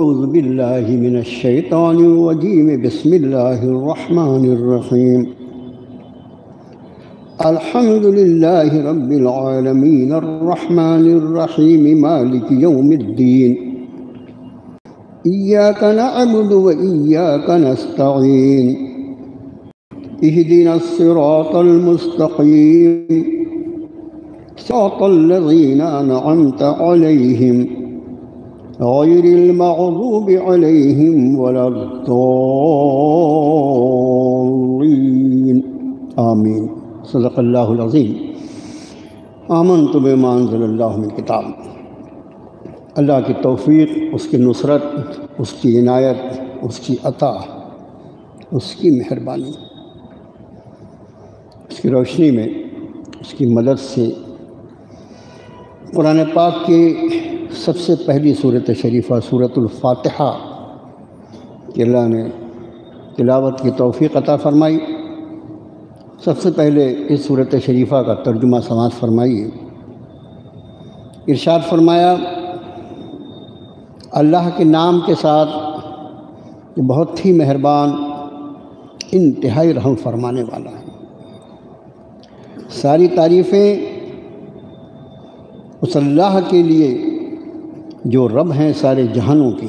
أعوذ بالله من الشيطان الرجيم بسم الله الرحمن الرحيم الحمد لله رب العالمين الرحمن الرحيم مالك يوم الدين إياك نعبد وإياك نستعين اهدنا الصراط المستقيم صراط الذين أنعمت عليهم غير المغضوب عليهم ولا الضالين آمين صدق اللہ العظیم آمنت بما انزل اللہ من کتاب۔ اللہ کی توفیق، اس کی نصرت، اس کی عنایت، اس کی عطا، اس کی مہربانی، اس کی روشنی میں، اس کی مدد سے قرآن پاک کی سب سے پہلی صورت شریفہ سورۃ الفاتحہ کہ اللہ نے تلاوت کی توفیق عطا فرمائی۔ سب سے پہلے اس صورت شریفہ کا ترجمہ سماعت فرمائیے۔ ارشاد فرمایا، اللہ کے نام کے ساتھ جو بہت ہی مہربان، انتہائی رحم فرمانے والا ہے۔ ساری تعریفیں اس اللہ کے لیے جو رب ہیں سارے جہانوں کے،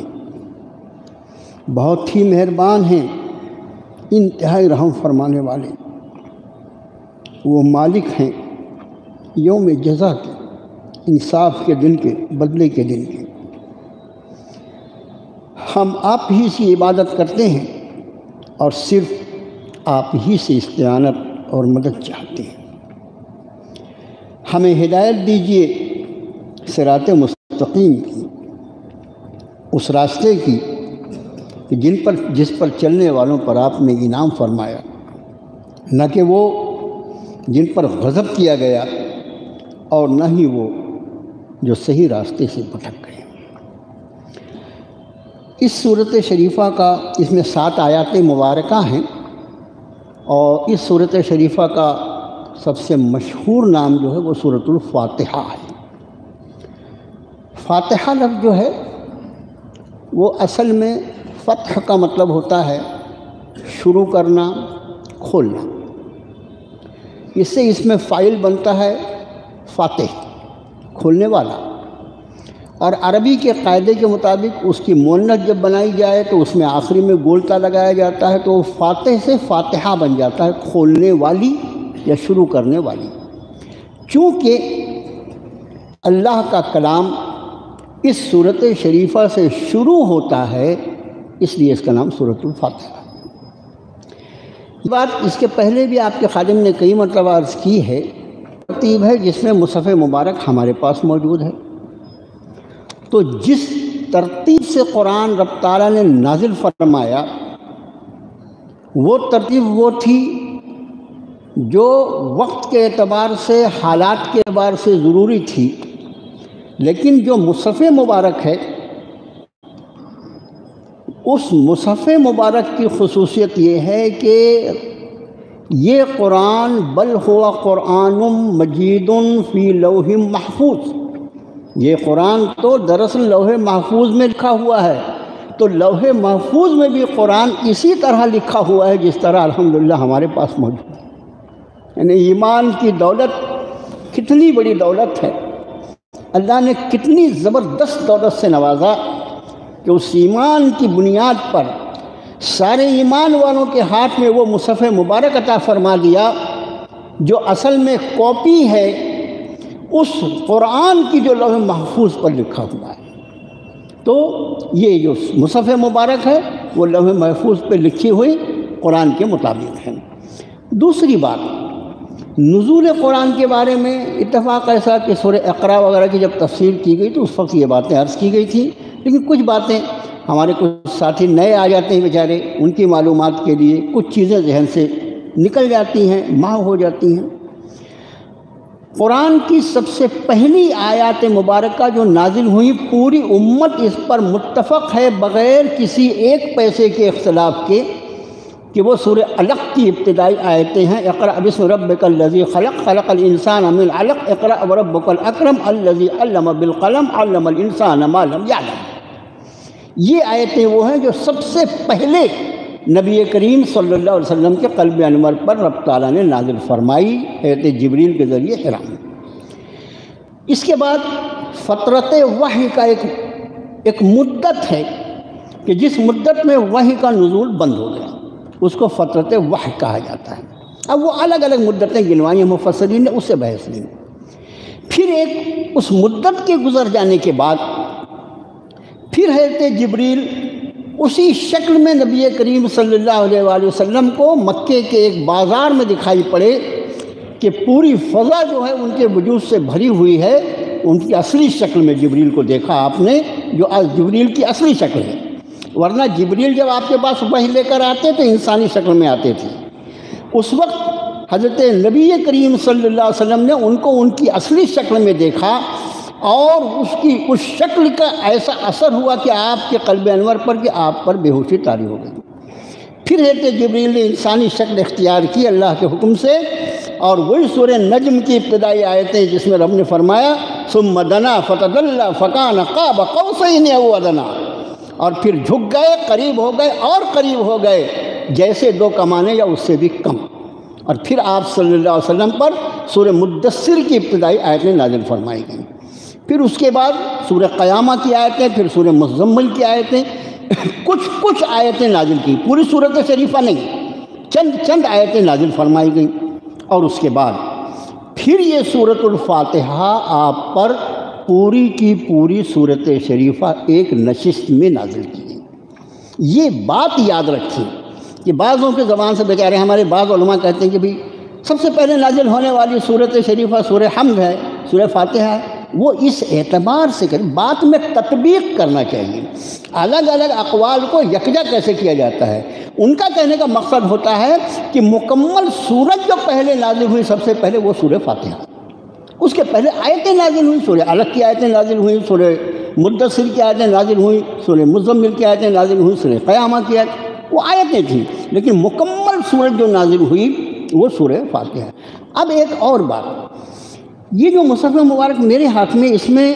بہت ہی مہربان ہیں، انتہائی رحم فرمانے والے۔ وہ مالک ہیں یوم جزا کے، انصاف کے دن کے، بدلے کے دن کے۔ ہم آپ ہی سے عبادت کرتے ہیں اور صرف آپ ہی سے استعانت اور مدد چاہتے ہیں۔ ہمیں ہدایت دیجیے صراط مستقیم کی، اس راستے کی کہ جس پر چلنے والوں پر آپ نے انعام فرمایا، نہ کہ وہ جن پر غضب کیا گیا اور نہ ہی وہ جو صحیح راستے سے بھٹک گئے۔ اس صورت شریفہ کا، اس میں 7 آیات مبارکہ ہیں، اور اس صورت شریفہ کا سب سے مشہور نام جو ہے وہ سورۃ الفاتحہ ہے۔ فاتحہ لفظ جو ہے وہ اصل میں فتح کا مطلب ہوتا ہے شروع کرنا، کھولنا۔ اس سے اس میں فاعل بنتا ہے فاتح، کھولنے والا۔ اور عربی کے قاعدے کے مطابق اس کی مؤنث جب بنائی جائے تو اس میں آخری میں گولتا لگایا جاتا ہے، تو وہ فاتح سے فاتحہ بن جاتا ہے، کھولنے والی یا شروع کرنے والی۔ چونکہ اللہ کا کلام اس صورت شریفہ سے شروع ہوتا ہے، اس لیے اس کا نام سورۃ الفاتحہ۔ بات اس کے پہلے بھی آپ کے خادم نے کئی مرتبہ عرض کی ہے، ترتیب ہے جس میں مصحف مبارک ہمارے پاس موجود ہے۔ تو جس ترتیب سے قرآن رب تعالیٰ نے نازل فرمایا، وہ ترتیب وہ تھی جو وقت کے اعتبار سے، حالات کے اعتبار سے ضروری تھی۔ لیکن جو مصحف مبارک ہے، اس مصحف مبارک کی خصوصیت یہ ہے کہ یہ قرآن بل ہوا قرآن مجید فی لوح محفوظ، یہ قرآن تو دراصل لوح محفوظ میں لکھا ہوا ہے۔ تو لوح محفوظ میں بھی قرآن اسی طرح لکھا ہوا ہے جس طرح الحمدللہ ہمارے پاس موجود ہے۔ یعنی ایمان کی دولت کتنی بڑی دولت ہے، اللہ نے کتنی زبردست دولت سے نوازا کہ اس ایمان کی بنیاد پر سارے ایمان والوں کے ہاتھ میں وہ مصحف مبارک عطا فرما دیا، جو اصل میں کاپی ہے اس قرآن کی جو لوح محفوظ پر لکھا ہوا ہے۔ تو یہ جو مصحف مبارک ہے وہ لوح محفوظ پہ لکھی ہوئی قرآن کے مطابق ہے۔ دوسری بات، نزول قرآن کے بارے میں اتفاق ایسا کہ سورہ اقرا وغیرہ کی جب تفسیر کی گئی تو اس وقت یہ باتیں عرض کی گئی تھیں، لیکن کچھ باتیں ہمارے کچھ ساتھی نئے آ جاتے ہیں بیچارے، ان کی معلومات کے لیے کچھ چیزیں ذہن سے نکل جاتی ہیں، محو ہو جاتی ہیں۔ قرآن کی سب سے پہلی آیات مبارکہ جو نازل ہوئی، پوری امت اس پر متفق ہے بغیر کسی ایک پیسے کے اختلاف کے کہ وہ سورہ علق کی ابتدائی آیتیں ہیں۔ اقرأ بسم ربک الذی خلق، خلق الانسان من علق، اقرأ وربک الاکرم الذی علم بالقلم، علم الانسان ما لم یعلم۔ یہ آیتیں وہ ہیں جو سب سے پہلے نبی کریم صلی اللہ علیہ وسلم کے قلب انور پر رب تعالیٰ نے نازل فرمائی حضرت جبریل کے ذریعے حرا میں۔ اس کے بعد فترت وحی کا ایک مدت ہے کہ جس مدت میں وحی کا نزول بند ہو گیا، اس کو فترت وحی کہا جاتا ہے۔ اب وہ الگ الگ مدتیں گنوائی ہیں مفسرین نے، اس سے بحث نہیں۔ پھر اس مدت کے گزر جانے کے بعد پھر حضرت جبریل اسی شکل میں نبی کریم صلی اللہ علیہ وآلہ وسلم کو مکے کے ایک بازار میں دکھائی پڑے کہ پوری فضا جو ہے ان کے وجود سے بھری ہوئی ہے۔ ان کی اصلی شکل میں جبریل کو دیکھا آپ نے، جو جبریل کی اصلی شکل ہے، ورنہ جبریل جب آپ کے پاس وحی لے کر آتے تو انسانی شکل میں آتے تھے۔ اس وقت حضرت نبی کریم صلی اللہ علیہ وسلم نے ان کو ان کی اصلی شکل میں دیکھا، اور اس شکل کا ایسا اثر ہوا کہ آپ کے قلب انور پر کہ آپ پر بے ہوشی طاری ہو گئی۔ پھر حضرت جبریل نے انسانی شکل اختیار کی اللہ کے حکم سے، اور وہی سورہ نجم کی ابتدائی آیتیں جس میں رب نے فرمایا ثم دنا فتدلی فکان قاب قوسین او ادنی، اور پھر جھک گئے، قریب ہو گئے اور قریب ہو گئے جیسے دو کمانے یا اس سے بھی کم۔ اور پھر آپ صلی اللہ علیہ وسلم پر سورہ مدثر کی ابتدائی آیتیں نازل فرمائی گئیں۔ پھر اس کے بعد سورہ قیامہ کی آیتیں، پھر سورہ مزمل کی آیتیں، کچھ آیتیں نازل کی، پوری صورت شریفہ نہیں، چند آیتیں نازل فرمائی گئیں۔ اور اس کے بعد پھر یہ سورۃ الفاتحہ آپ پر پوری کی پوری صورت شریفہ ایک نشست میں نازل کی گئی۔ یہ بات یاد رکھیں کہ بعضوں کے زبان سے بیچارے ہمارے بعض علماء کہتے ہیں کہ بھئی سب سے پہلے نازل ہونے والی صورت شریفہ سورہ حمد ہے، سورہ فاتحہ ہے۔ وہ اس اعتبار سے کریں، بات میں تطبیق کرنا چاہیے۔ الگ الگ اقوال کو یکجا کیسے کیا جاتا ہے؟ ان کا کہنے کا مقصد ہوتا ہے کہ مکمل سورت جو پہلے نازل ہوئی سب سے پہلے وہ سورہ فاتحہ، اس کے پہلے آیتیں نازل ہوئیں، سورہ علق کی آیتیں نازل ہوئیں، سورہ مدثر کی آیتیں نازل ہوئیں، سورہ مزمل کی آیتیں نازل ہوئیں، سورہ قیامہ کی آیتیں، وہ آیتیں تھیں، لیکن مکمل سورت جو نازل ہوئی وہ سورہ فاتحہ۔ اب ایک اور بات، یہ جو مصحف مبارک میرے ہاتھ میں، اس میں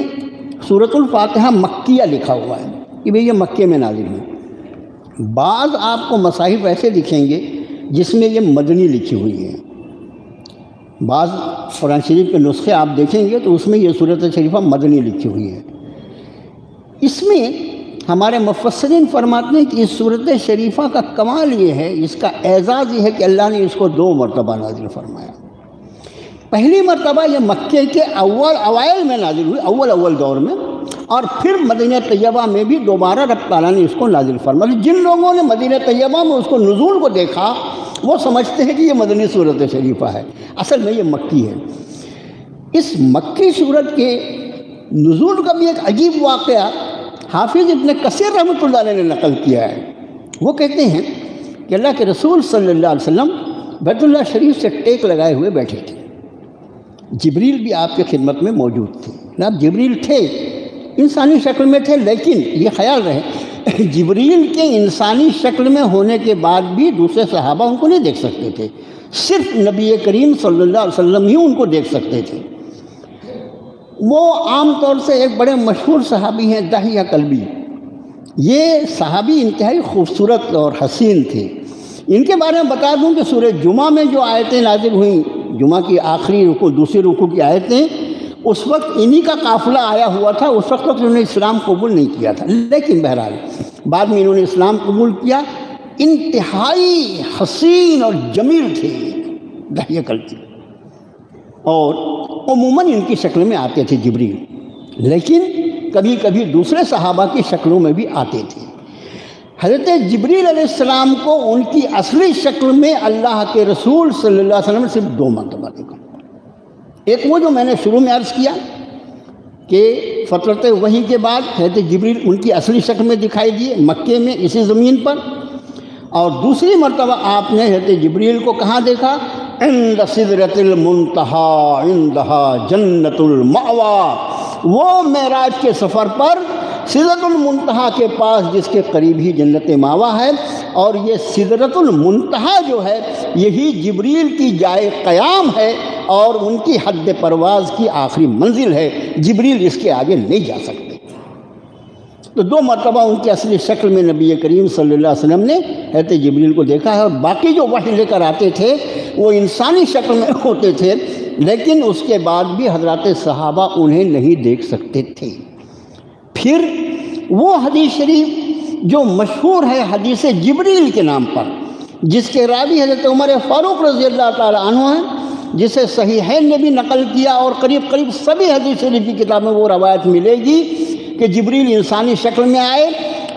سورۃ الفاتحہ مکیہ لکھا ہوا ہے کہ بھئی یہ مکے میں نازل ہوئی۔ بعض آپ کو مصاحف ایسے دکھیں گے جس میں یہ مدنی لکھی ہوئی ہے، بعض قرآن شریف کے نسخے آپ دیکھیں گے تو اس میں یہ سورۃ شریفہ مدنی لکھی ہوئی ہے۔ اس میں ہمارے مفسرین فرماتے ہیں کہ اس سورۃ شریفہ کا کمال یہ ہے، اس کا اعزاز یہ ہے کہ اللہ نے اس کو 2 مرتبہ نازل فرمایا۔ پہلی مرتبہ یہ مکے کے اوائل میں نازل ہوئی، اول دور میں، اور پھر مدینہ طیبہ میں بھی دوبارہ رب تعالیٰ نے اس کو نازل فرمایا۔ جن لوگوں نے مدینہ طیبہ میں اس کو نزول کو دیکھا وہ سمجھتے ہیں کہ یہ مدنی سورۃ شریفہ ہے، اصل میں یہ مکی ہے۔ اس مکی سورت کے نزول کا بھی ایک عجیب واقعہ حافظ ابن کثیر رحمۃ اللہ علیہ نے نقل کیا ہے۔ وہ کہتے ہیں کہ اللہ کے رسول صلی اللہ علیہ وسلم بیت اللہ شریف سے ٹیک لگائے ہوئے بیٹھے تھے، جبریل بھی آپ کے خدمت میں موجود تھے۔ جناب جبریل تھے، انسانی شکل میں تھے، لیکن یہ خیال رہے جبریل کے انسانی شکل میں ہونے کے بعد بھی دوسرے صحابہ ان کو نہیں دیکھ سکتے تھے، صرف نبی کریم صلی اللہ علیہ وسلم ہی ان کو دیکھ سکتے تھے۔ وہ عام طور سے ایک بڑے مشہور صحابی ہیں دحیہ کلبی، یہ صحابی انتہائی خوبصورت اور حسین تھے۔ ان کے بارے میں بتا دوں کہ سورہ جمعہ میں جو آیتیں نازل ہوئیں، جمعہ کی آخری رکوع دوسری رکوع کی آیتیں، اس وقت انہی کا قافلہ آیا ہوا تھا، اس وقت انہوں نے اسلام قبول نہیں کیا تھا، لیکن بہرحال بعد میں انہوں نے اسلام قبول کیا۔ انتہائی حسین اور جمیل تھے دحیہ کلبی، اور عموماً ان کی شکل میں آتے تھے جبریل، لیکن کبھی کبھی دوسرے صحابہ کی شکلوں میں بھی آتے تھے۔ حضرت جبریل علیہ السلام کو ان کی اصلی شکل میں اللہ کے رسول صلی اللہ علیہ وسلم نے صرف 2 مرتبہ دیکھا۔ ایک وہ جو میں نے شروع میں عرض کیا کہ فترت وحی کے بعد حضرت جبریل ان کی اصلی شکل میں دکھائی دیے مکے میں اسی زمین پر، اور دوسری مرتبہ آپ نے حضرت جبریل کو کہاں دیکھا؟ عند سدرۃ المنتہی عندہا جنت المأوی، وہ معراج کے سفر پر سدرۃ المنتہی کے پاس جس کے قریب ہی جنت ماوا ہے، اور یہ سدرۃ المنتہی جو ہے یہی جبریل کی جائے قیام ہے اور ان کی حد پرواز کی آخری منزل ہے، جبریل اس کے آگے نہیں جا سکتے۔ تو 2 مرتبہ ان کی اصلی شکل میں نبی کریم صلی اللہ علیہ وسلم نے حضرت جبریل کو دیکھا ہے، اور باقی جو وحی لے کر آتے تھے وہ انسانی شکل میں ہوتے تھے، لیکن اس کے بعد بھی حضرات صحابہ انہیں نہیں دیکھ سکتے تھے۔ پھر وہ حدیث شریف جو مشہور ہے حدیث جبریل کے نام پر، جس کے راوی حضرت عمر فاروق رضی اللہ تعالی عنہ ہیں، جسے صحیحین نے بھی نقل کیا، اور قریب قریب سبھی حدیث شریف کی کتاب میں وہ روایت ملے گی کہ جبریل انسانی شکل میں آئے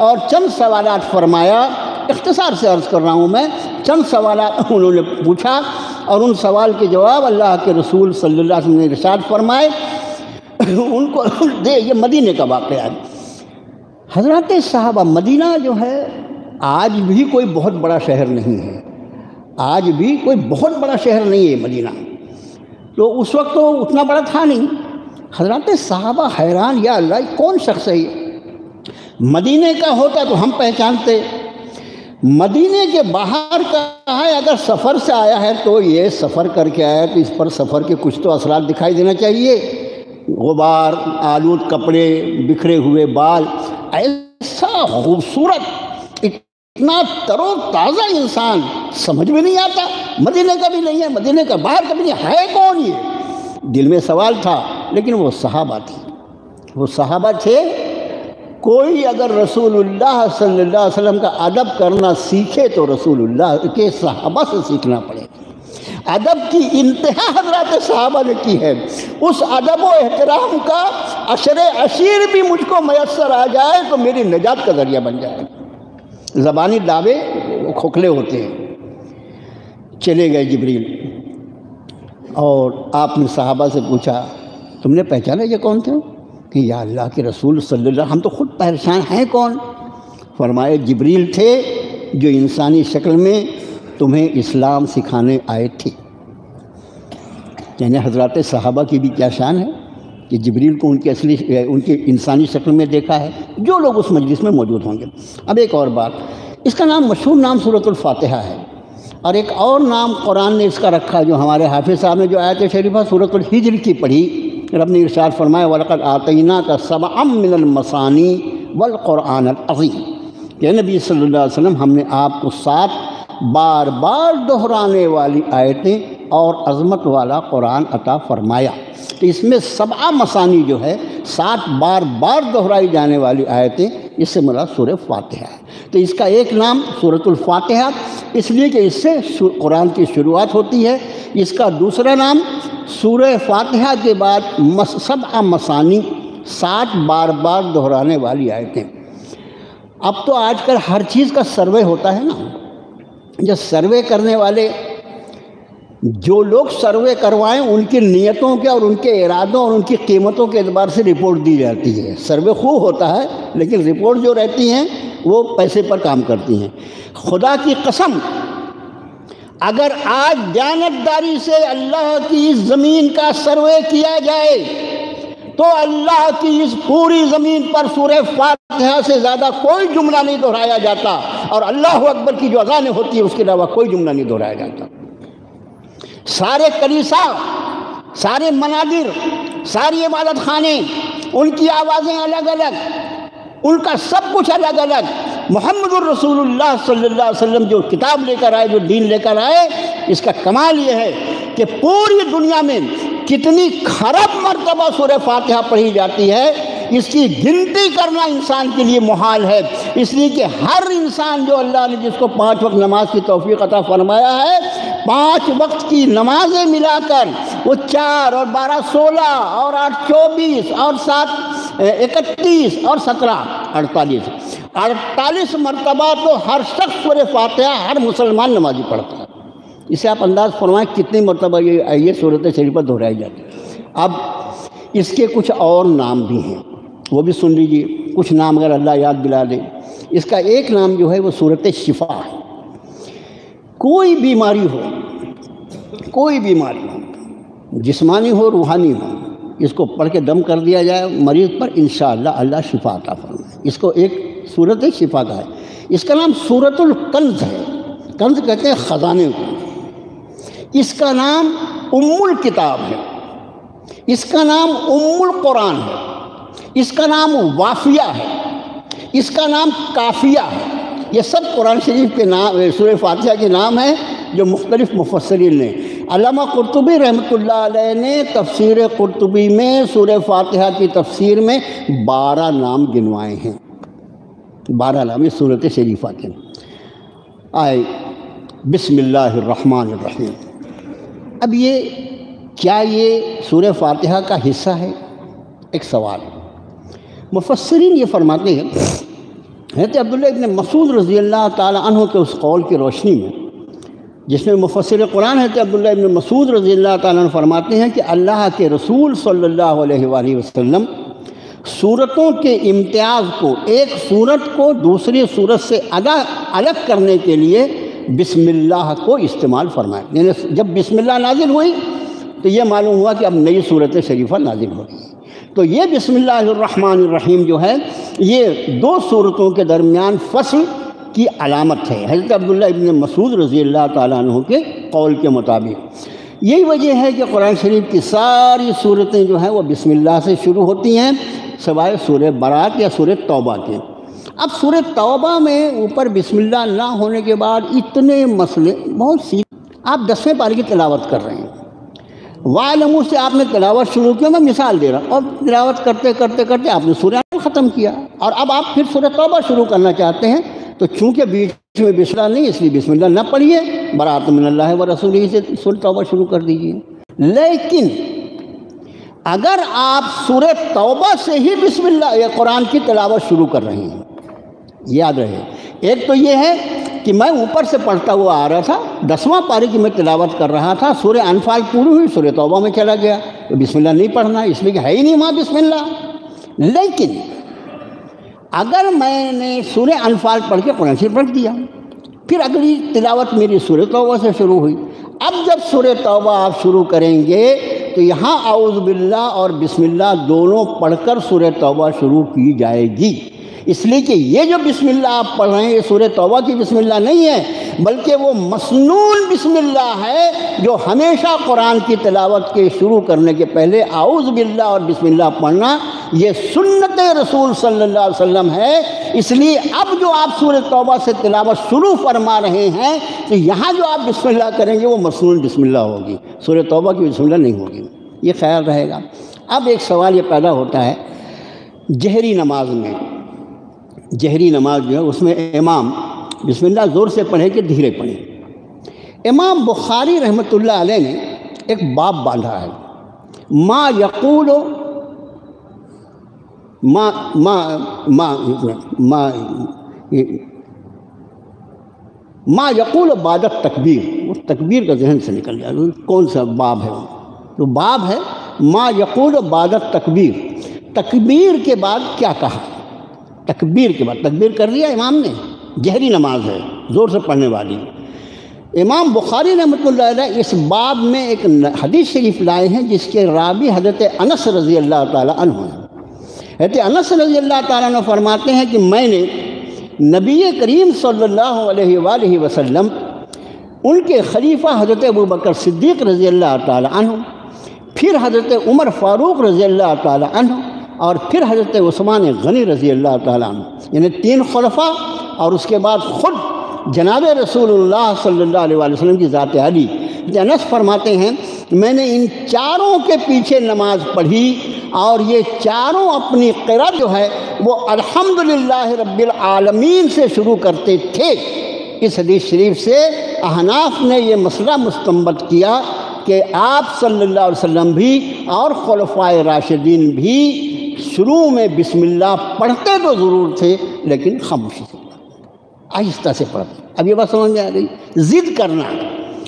اور چند سوالات فرمایا۔ اختصار سے عرض کر رہا ہوں میں، چند سوالات انہوں نے پوچھا اور ان سوال کے جواب اللہ کے رسول صلی اللہ علیہ وسلم نے ارشاد فرمائے۔ ان کو یہ مدینے کا واقعہ ہے۔ حضرات صحابہ، مدینہ جو ہے آج بھی کوئی بہت بڑا شہر نہیں ہے، آج بھی کوئی بہت بڑا شہر نہیں ہے مدینہ، تو اس وقت تو اتنا بڑا تھا نہیں۔ حضرات صحابہ حیران، یا اللہ کون شخص ہے یہ؟ مدینے کا ہوتا تو ہم پہچانتے، مدینے کے باہر کا ہے، اگر سفر سے آیا ہے تو یہ سفر کر کے آیا تو اس پر سفر کے کچھ تو اثرات دکھائی دینا چاہیے، غبار، آلود کپڑے، بکھرے ہوئے بال، ایسا خوبصورت اتنا تر و تازہ انسان سمجھ میں نہیں آتا، مدینے کا بھی نہیں ہے، مدینے کا باہر کا بھی نہیں ہے کون یہ؟ دل میں سوال تھا، لیکن وہ صحابہ تھے، وہ صحابہ تھے۔ کوئی اگر رسول اللہ صلی اللہ علیہ وسلم کا ادب کرنا سیکھے تو رسول اللہ کے صحابہ سے سیکھنا پڑے۔ ادب کی انتہا حضرات صحابہ نے کی ہے، اس ادب و احترام کا عشر عشیر بھی مجھ کو میسر آ جائے تو میری نجات کا ذریعہ بن جائے۔ زبانی دعوے کھوکھلے ہوتے ہیں۔ چلے گئے جبریل اور آپ نے صحابہ سے پوچھا، تم نے پہچانا یہ کون تھے؟ کہ یا اللہ کے رسول صلی اللہ علیہ وسلم، ہم تو خود پریشان ہیں، کون؟ فرمائے جبریل تھے جو انسانی شکل میں تمہیں اسلام سکھانے آئے تھے۔ یعنی حضرات صحابہ کی بھی کیا شان ہے کہ جبریل کو ان کی انسانی شکل میں دیکھا ہے، جو لوگ اس مجلس میں موجود ہوں گے۔ اب ایک اور بات، اس کا نام مشہور نام سورۃ الفاتحہ ہے، اور ایک اور نام قرآن نے اس کا رکھا، جو ہمارے حافظ صاحب نے جو آیت شریفہ سورۃ الحجر کی پڑھی، رب نے ارشاد فرمایا وَلَقَدْ آتَيْنَاكَ سَبْعًا مِّنَ الْمَثَانِي وَالْقُرْآنَ الْعَظِيمِ، کہ نبی صلی اللہ علیہ وسلم ہم نے آپ کو 7 بار بار دہرانے والی آیتیں اور عظمت والا قرآن عطا فرمایا۔ تو اس میں 7 مثانی جو ہے 7 بار بار دہرائی جانے والی آیتیں، اس سے مراد سورہ فاتحہ ہے۔ تو اس کا ایک نام سورۃ الفاتحہ اس لیے کہ اس سے قرآن کی شروعات ہوتی ہے۔ اس کا دوسرا نام سورہ فاتحہ کے بعد 7 مثانی، 7 بار بار دہرانے والی آیتیں۔ اب تو آج کل ہر چیز کا سروے ہوتا ہے نا، جو سروے کرنے والے، جو لوگ سروے کروائیں ان کی نیتوں کے اور ان کے ارادوں اور ان کی قیمتوں کے اعتبار سے رپورٹ دی جاتی ہے۔ سروے خوب ہوتا ہے، لیکن رپورٹ جو رہتی ہیں وہ پیسے پر کام کرتی ہیں۔ خدا کی قسم، اگر آج دیانتداری سے اللہ کی زمین کا سروے کیا جائے تو اللہ کی اس پوری زمین پر سورہ فاتحہ سے زیادہ کوئی جملہ نہیں دہرایا جاتا، اور اللہ اکبر کی جو اذانیں ہوتی ہیں اس کے علاوہ کوئی جملہ نہیں دہرایا جاتا۔ سارے کلیسا، سارے منادر، ساری عبادت خانے، ان کی آوازیں الگ الگ، ان کا سب کچھ الگ الگ۔ محمد الرسول اللہ صلی اللہ علیہ وسلم جو کتاب لے کر آئے، جو دین لے کر آئے، اس کا کمال یہ ہے کہ پوری دنیا میں کتنی کھرب مرتبہ سورہ فاتحہ پڑھی جاتی ہے، اس کی گنتی کرنا انسان کے لیے محال ہے۔ اس لیے کہ ہر انسان جو اللہ نے جس کو 5 وقت نماز کی توفیق عطا فرمایا ہے، 5 وقت کی نمازیں ملا کر وہ 4 اور 12 16 اور 8 24 اور 7 31 اور 17 48 مرتبہ تو ہر شخص سورہ فاتحہ ہر مسلمان نمازی پڑھتا ہے۔ اسے آپ انداز فرمائیں کتنی مرتبہ یہ سورۃ شریفہ دہرائی جاتی ہے۔ اب اس کے کچھ اور نام بھی ہیں، وہ بھی سن لیجیے، کچھ نام اگر اللہ یاد دلا دے۔ اس کا ایک نام جو ہے وہ سورۃ شفا ہے۔ کوئی بیماری ہو، کوئی بیماری ہو، جسمانی ہو روحانی ہو، اس کو پڑھ کے دم کر دیا جائے مریض پر، انشاءاللہ اللہ شفا عطا فرمائے۔ اس کو ایک سورۃ شفا کا ہے۔ اس کا نام سورۃ الکنز ہے۔ کنز کہتے ہیں خزانے کو۔ اس کا نام ام الکتاب ہے، اس کا نام ام القرآن ہے، اس کا نام وافیہ ہے، اس کا نام کافیہ ہے۔ یہ سب قرآن شریف کے نام، سورہ فاتحہ کے نام ہیں جو مختلف مفسرین نے۔ علامہ قرطبی رحمۃ اللہ علیہ نے تفسیر قرطبی میں سورہ فاتحہ کی تفسیر میں 12 نام گنوائے ہیں، 12 نام اس سورۃ شریفہ کے آئے۔ بسم اللہ الرحمن الرحیم۔ اب کیا یہ سورہ فاتحہ کا حصہ ہے؟ ایک سوال۔ مفسرین یہ فرماتے ہیں، حضرت عبداللہ ابن مسعود رضی اللہ تعالیٰ عنہ کے اس قول کی روشنی میں، جس میں مفسر قرآن حضرت عبداللہ ابن مسعود رضی اللہ تعالیٰ عنہ فرماتے ہیں کہ اللہ کے رسول صلی اللہ علیہ وآلہ وسلم سورتوں کے امتیاز کو، ایک سورت کو دوسری سورت سے الگ کرنے کے لیے بسم اللہ کو استعمال فرمائے۔ یعنی جب بسم اللہ نازل ہوئی تو یہ معلوم ہوا کہ اب نئی سورت شریفہ نازل ہو رہی ہے۔ تو یہ بسم اللہ الرحمن الرحیم جو ہے یہ 2 سورتوں کے درمیان فصل کی علامت ہے، حضرت عبداللہ ابن مسعود رضی اللہ تعالیٰ عنہ کے قول کے مطابق۔ یہی وجہ ہے کہ قرآن شریف کی ساری سورتیں جو ہیں وہ بسم اللہ سے شروع ہوتی ہیں، سوائے سورہ برات یا سورہ توبہ کے۔ اب سورہ توبہ میں اوپر بسم اللہ نہ ہونے کے بعد اتنے مسئلے، بہت سی، آپ 10ویں پارے کی تلاوت کر رہے ہیں، وَعَلَمُوا سے آپ نے تلاوت شروع کیا، میں مثال دے رہا ہوں، اور تلاوت کرتے کرتے کرتے آپ نے سورہ ختم کیا، اور اب آپ پھر سورہ توبہ شروع کرنا چاہتے ہیں، تو چونکہ بیچ میں بسم اللہ نہیں، اس لیے بسم اللہ نہ پڑھیے، برات من اللہ و رسولہ سے سورہ توبہ شروع کر دیجیے۔ لیکن اگر آپ سورہ توبہ سے ہی بسم اللہ یا قرآن کی تلاوت شروع کر رہے ہیں، یاد رہے، ایک تو یہ ہے کہ میں اوپر سے پڑھتا ہوا آ رہا تھا، 10واں پارے کی میں تلاوت کر رہا تھا، سورہ انفال پوری ہوئی، سورہ توبہ میں چلا گیا، تو بسم اللہ نہیں پڑھنا، اس لیے کہ ہے ہی نہیں وہاں بسم اللہ۔ لیکن اگر میں نے سورہ انفال پڑھ کے قرآن شریف پڑھ دیا، پھر اگلی تلاوت میری سورہ توبہ سے شروع ہوئی، اب جب سورہ توبہ آپ شروع کریں گے تو یہاں اعوذ باللہ اور بسم اللہ دونوں پڑھ کر سورہ توبہ شروع کی جائے گی، اس لیے کہ یہ جو بسم اللہ آپ پڑھ رہے ہیں یہ سورہ توبہ کی بسم اللہ نہیں ہے، بلکہ وہ مسنون بسم اللہ ہے جو ہمیشہ قرآن کی تلاوت کے شروع کرنے کے پہلے اعوذ باللہ اور بسم اللہ پڑھنا یہ سنت رسول صلی اللہ علیہ وسلم ہے۔ اس لیے اب جو آپ سورہ توبہ سے تلاوت شروع فرما رہے ہیں تو یہاں جو آپ بسم اللہ کریں گے وہ مسنون بسم اللہ ہوگی، سورہ توبہ کی بسم اللہ نہیں ہوگی، یہ خیال رہے گا۔ اب ایک سوال یہ پیدا ہوتا ہے، جہری نماز میں، جہری نماز جو ہے اس میں امام بسم اللہ زور سے پڑھے کہ دھیرے پڑھے؟ امام بخاری رحمۃ اللہ علیہ نے ایک باب باندھا ہے، ما یقول ما یقول بعد التکبیر، وہ تکبیر کا ذہن سے نکل گیا، کون سا باب ہے؟ تو باب ہے ما یقول بعد التکبیر، تکبیر کے بعد کیا کہا، تکبیر کے بعد تکبیر کر لیا امام نے، جہری نماز ہے زور سے پڑھنے والی۔ امام بخاری رحمۃ اللہ علیہ اس باب میں ایک حدیث شریف لائے ہیں جس کے راوی حضرت انس رضی اللہ تعالیٰ عنہ ہیں۔ حضرت انس رضی اللہ تعالیٰ عنہ فرماتے ہیں کہ میں نے نبی کریم صلی اللہ علیہ وآلہ وسلم، ان کے خلیفہ حضرت ابوبکر صدیق رضی اللہ تعالیٰ عنہ، پھر حضرت عمر فاروق رضی اللہ تعالیٰ عنہ، اور پھر حضرت عثمان غنی رضی اللہ تعالیٰ عنہ، یعنی 3 خلفاء، اور اس کے بعد خود جناب رسول اللہ صلی اللہ علیہ وسلم کی ذات عالی۔ انس فرماتے ہیں میں نے ان چاروں کے پیچھے نماز پڑھی اور یہ چاروں اپنی قرأت جو ہے وہ الحمدللہ رب العالمین سے شروع کرتے تھے۔ اس حدیث شریف سے احناف نے یہ مسئلہ مستنبط کیا کہ آپ صلی اللہ علیہ وسلم بھی اور خلفائے راشدین بھی شروع میں بسم اللہ پڑھتے تو ضرور تھے لیکن خاموشی سے، آہستہ سے پڑھتے۔ اب یہ بات سمجھ میں آ گئی؟ ضد کرنا،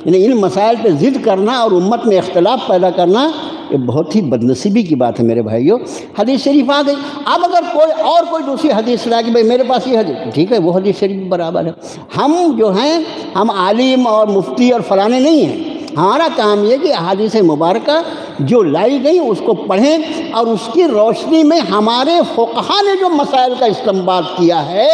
یعنی ان مسائل پہ ضد کرنا اور امت میں اختلاف پیدا کرنا یہ بہت ہی بدنصیبی کی بات ہے میرے بھائیوں۔ حدیث شریف آ گئی، اب اگر کوئی دوسری حدیث لا کہ بھائی میرے پاس یہ حدیث، ٹھیک ہے وہ حدیث شریف برابر ہے۔ ہم جو ہیں ہم عالم اور مفتی اور فلانے نہیں ہیں، ہمارا کام یہ کہ احادیث مبارکہ جو لائی گئی اس کو پڑھیں اور اس کی روشنی میں ہمارے فقہا نے جو مسائل کا استنباط کیا ہے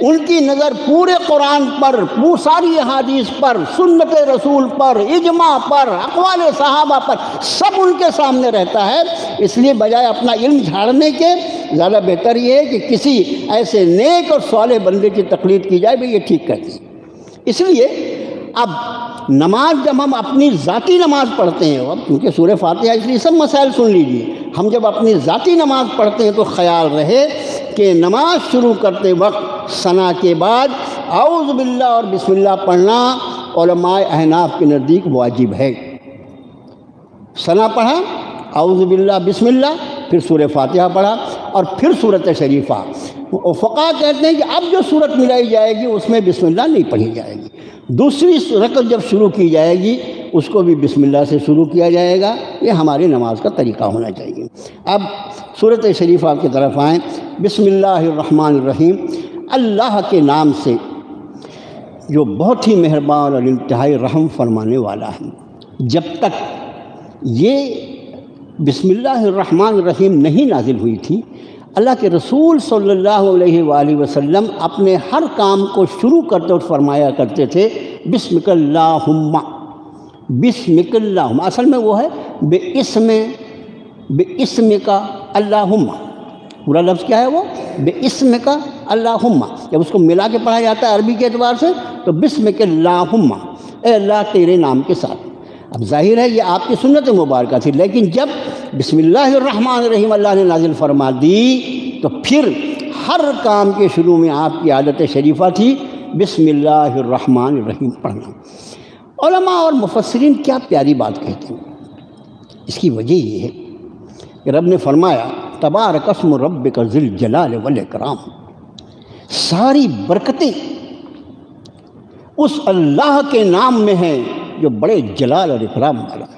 ان کی نظر پورے قرآن پر، ساری احادیث پر، سنت رسول پر، اجماع پر، اقوال صحابہ پر، سب ان کے سامنے رہتا ہے۔ اس لیے بجائے اپنا علم جھاڑنے کے زیادہ بہتر یہ ہے کہ کسی ایسے نیک اور صالح بندے کی تقلید کی جائے، بھئی یہ ٹھیک کہتے ہیں۔ اس لیے اب نماز جب ہم اپنی ذاتی نماز پڑھتے ہیں، اب کیونکہ سورہ فاتحہ اس لیے سب مسائل سن لیجیے، ہم جب اپنی ذاتی نماز پڑھتے ہیں تو خیال رہے کہ نماز شروع کرتے وقت ثنا کے بعد اعوذ باللہ اور بسم اللہ پڑھنا علماء احناف کے نزدیک واجب ہے۔ ثنا پڑھا، اعوذ باللہ بسم اللہ، پھر سورہ فاتحہ پڑھا اور پھر سورۃ شریفہ۔ فقہا کہتے ہیں کہ اب جو سورت ملائی جائے گی اس میں بسم اللہ نہیں پڑھی جائے گی، دوسری رکعت جب شروع کی جائے گی اس کو بھی بسم اللہ سے شروع کیا جائے گا۔ یہ ہماری نماز کا طریقہ ہونا چاہیے۔ اب سورۃ شریفہ کی طرف آئیں۔ بسم اللہ الرحمن الرحیم، اللہ کے نام سے جو بہت ہی مہربان اور انتہائی رحم فرمانے والا ہے۔ جب تک یہ بسم اللہ الرحمن الرحیم نہیں نازل ہوئی تھی، اللہ کے رسول صلی اللہ علیہ وآلہ وسلم اپنے ہر کام کو شروع کرتے وقت فرمایا کرتے تھے بسمک اللہم، بسمک اللہم، اصل میں وہ ہے بے اسمک اللہم، پورا لفظ کیا ہے وہ بے اسمک اللہم۔ جب اس کو ملا کے پڑھا جاتا ہے عربی کے اعتبار سے تو بسمک اللہم، اے اللہ تیرے نام کے ساتھ۔ اب ظاہر ہے یہ آپ کی سنت مبارکہ تھی، لیکن جب بسم اللہ الرحمن الرحیم اللہ نے نازل فرما دی تو پھر ہر کام کے شروع میں آپ کی عادت شریفہ تھی بسم اللہ الرحمن الرحیم پڑھنا۔ علماء اور مفسرین کیا پیاری بات کہتے ہیں، اس کی وجہ یہ ہے کہ رب نے فرمایا تبارک اسم ربک ذی الجلال والاکرام، ساری برکتیں اس اللہ کے نام میں ہیں جو بڑے جلال اور اکرام والا ہے۔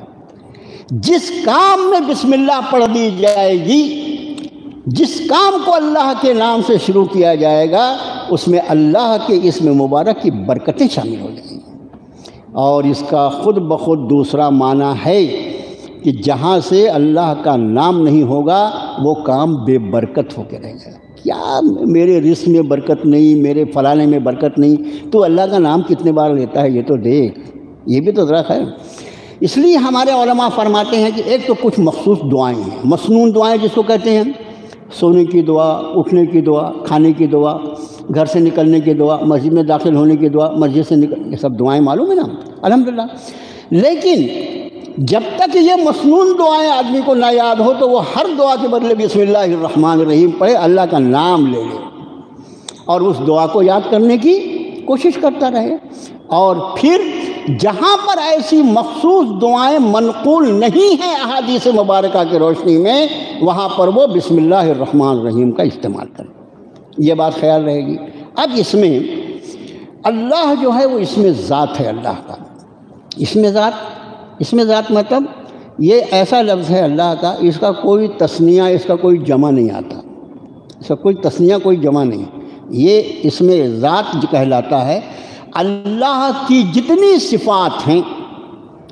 جس کام میں بسم اللہ پڑھ دی جائے گی، جس کام کو اللہ کے نام سے شروع کیا جائے گا، اس میں اللہ کے اسم مبارک کی برکتیں شامل ہو جائیں گی۔ اور اس کا خود بخود دوسرا معنی ہے کہ جہاں سے اللہ کا نام نہیں ہوگا وہ کام بے برکت ہو کے رہ جائے گا۔ کیا میرے رزق میں برکت نہیں، میرے فلانے میں برکت نہیں، تو اللہ کا نام کتنے بار لیتا ہے یہ تو دیکھ، یہ بھی تو ذرا خیر۔ اس لیے ہمارے علماء فرماتے ہیں کہ ایک تو کچھ مخصوص دعائیں ہیں، مسنون دعائیں جس کو کہتے ہیں، سونے کی دعا، اٹھنے کی دعا، کھانے کی دعا، گھر سے نکلنے کی دعا، مسجد میں داخل ہونے کی دعا، مسجد سے یہ سب دعائیں معلوم ہے نا الحمدللہ۔ لیکن جب تک یہ مسنون دعائیں آدمی کو نہ یاد ہو تو وہ ہر دعا کے بدلے بسم اللہ الرحمن الرحیم پڑھے، اللہ کا نام لے لے اور اس دعا کو یاد کرنے کی کوشش کرتا رہے۔ اور پھر جہاں پر ایسی مخصوص دعائیں منقول نہیں ہیں احادیث مبارکہ کی روشنی میں، وہاں پر وہ بسم اللہ الرحمن الرحیم کا استعمال کریں، یہ بات خیال رہے گی۔ اب اس میں اللہ جو ہے وہ اس میں ذات ہے اللہ کا، اس میں ذات مطلب یہ ایسا لفظ ہے اللہ کا، اس کا کوئی تثنیہ، اس کا کوئی جمع نہیں آتا، اس کا کوئی تثنیہ کوئی جمع نہیں، یہ اس میں ذات کہلاتا ہے۔ اللہ کی جتنی صفات ہیں